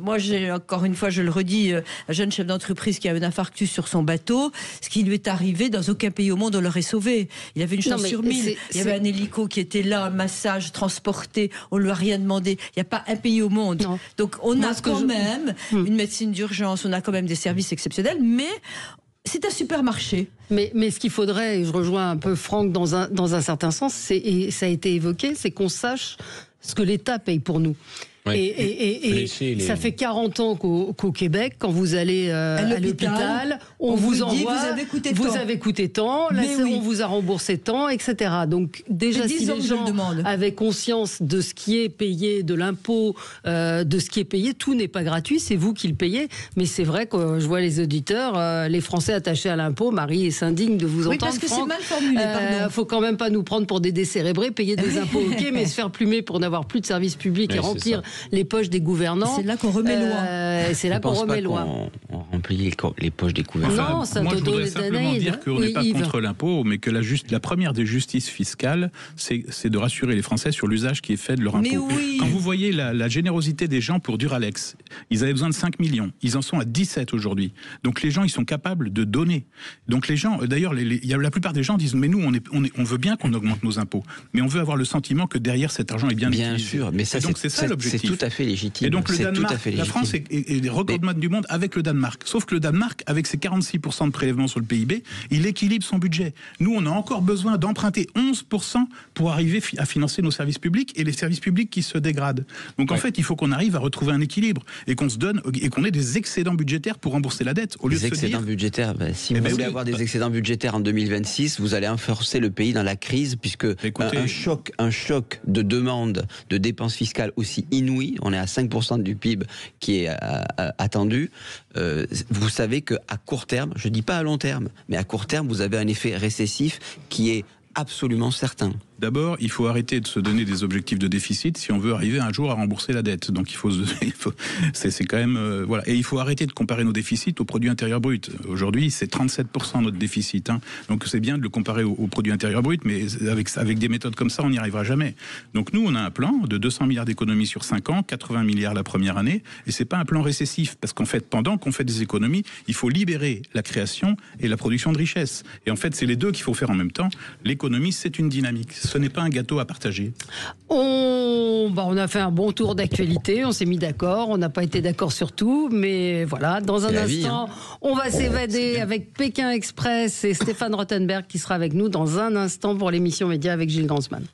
Moi, encore une fois, je le redis, un jeune chef d'entreprise qui a un infarctus sur son bateau, ce qui lui est arrivé, dans aucun pays au monde, on l'aurait sauvé. Il avait une chance sur 1000. Il y avait un hélico qui était là, un massage transporté, on ne lui a rien demandé. Il n'y a pas un pays au monde. Non. Donc, on a quand même une médecine d'urgence, on a quand même des services exceptionnels, mais c'est un supermarché. Mais ce qu'il faudrait, et je rejoins un peu Franck dans un certain sens, et ça a été évoqué, c'est qu'on sache ce que l'État paye pour nous. Ouais. Et ça fait 40 ans qu'au Québec, quand vous allez à l'hôpital, on vous envoie, vous avez coûté tant, là, on vous a remboursé tant, etc. Donc déjà, si les gens avaient conscience de ce qui est payé, de l'impôt, de ce qui est payé, tout n'est pas gratuit, c'est vous qui le payez. Mais c'est vrai que je vois les auditeurs, les Français attachés à l'impôt, Marie s'indigne de vous entendre. Oui, parce que Franck, c'est mal formulé, pardon. Faut quand même pas nous prendre pour des décérébrés, payer des impôts, ok, mais se faire plumer pour n'avoir plus de services publics et remplir les poches des gouvernants. C'est là qu'on remet loi. C'est là qu'on remet loi. On remplit les poches des gouvernants. Non, ça moi, je voudrais simplement dire qu'on n'est pas contre l'impôt, mais que la première des justices fiscales, c'est de rassurer les Français sur l'usage qui est fait de leur impôt. Oui. Quand vous voyez la générosité des gens pour Duralex, ils avaient besoin de 5 millions. Ils en sont à 17 aujourd'hui. Donc les gens, ils sont capables de donner. Donc les gens, d'ailleurs, la plupart des gens disent, mais nous, on veut bien qu'on augmente nos impôts, mais on veut avoir le sentiment que derrière cet argent est bien utilisé. Bien sûr, mais ça, donc c'est ça l'objectif. C'est tout à fait légitime. Et donc le Danemark, la France est recordman du monde avec le Danemark. Sauf que le Danemark, avec ses 46% de prélèvements sur le PIB, il équilibre son budget. Nous, on a encore besoin d'emprunter 11% pour arriver à financer nos services publics et les services publics qui se dégradent. Donc en fait, il faut qu'on arrive à retrouver un équilibre et qu'on se donne et qu'on ait des excédents budgétaires pour rembourser la dette. Au lieu des excédents budgétaires, si vous voulez avoir des excédents budgétaires en 2026, vous allez enfoncer le pays dans la crise puisque un choc de demande de dépenses fiscales aussi inouï, on est à 5% du PIB qui est attendu. Vous savez qu'à court terme, je ne dis pas à long terme, mais à court terme, vous avez un effet récessif qui est absolument certain. D'abord, il faut arrêter de se donner des objectifs de déficit si on veut arriver un jour à rembourser la dette. Donc c'est quand même voilà. Et il faut arrêter de comparer nos déficits au produit intérieur brut. Aujourd'hui, c'est 37% notre déficit. Donc c'est bien de le comparer au produit intérieur brut, mais avec des méthodes comme ça, on n'y arrivera jamais. Donc nous, on a un plan de 200 milliards d'économies sur 5 ans, 80 milliards la première année, et c'est pas un plan récessif, parce qu'en fait, pendant qu'on fait des économies, il faut libérer la création et la production de richesse. Et en fait, c'est les deux qu'il faut faire en même temps. L'économie, c'est une dynamique. Ce n'est pas un gâteau à partager. On a fait un bon tour d'actualité, on s'est mis d'accord, on n'a pas été d'accord sur tout, mais voilà, dans un instant, on va s'évader avec Pékin Express et Stéphane Rothenberg qui sera avec nous dans un instant pour l'émission Média avec Gilles Gansman.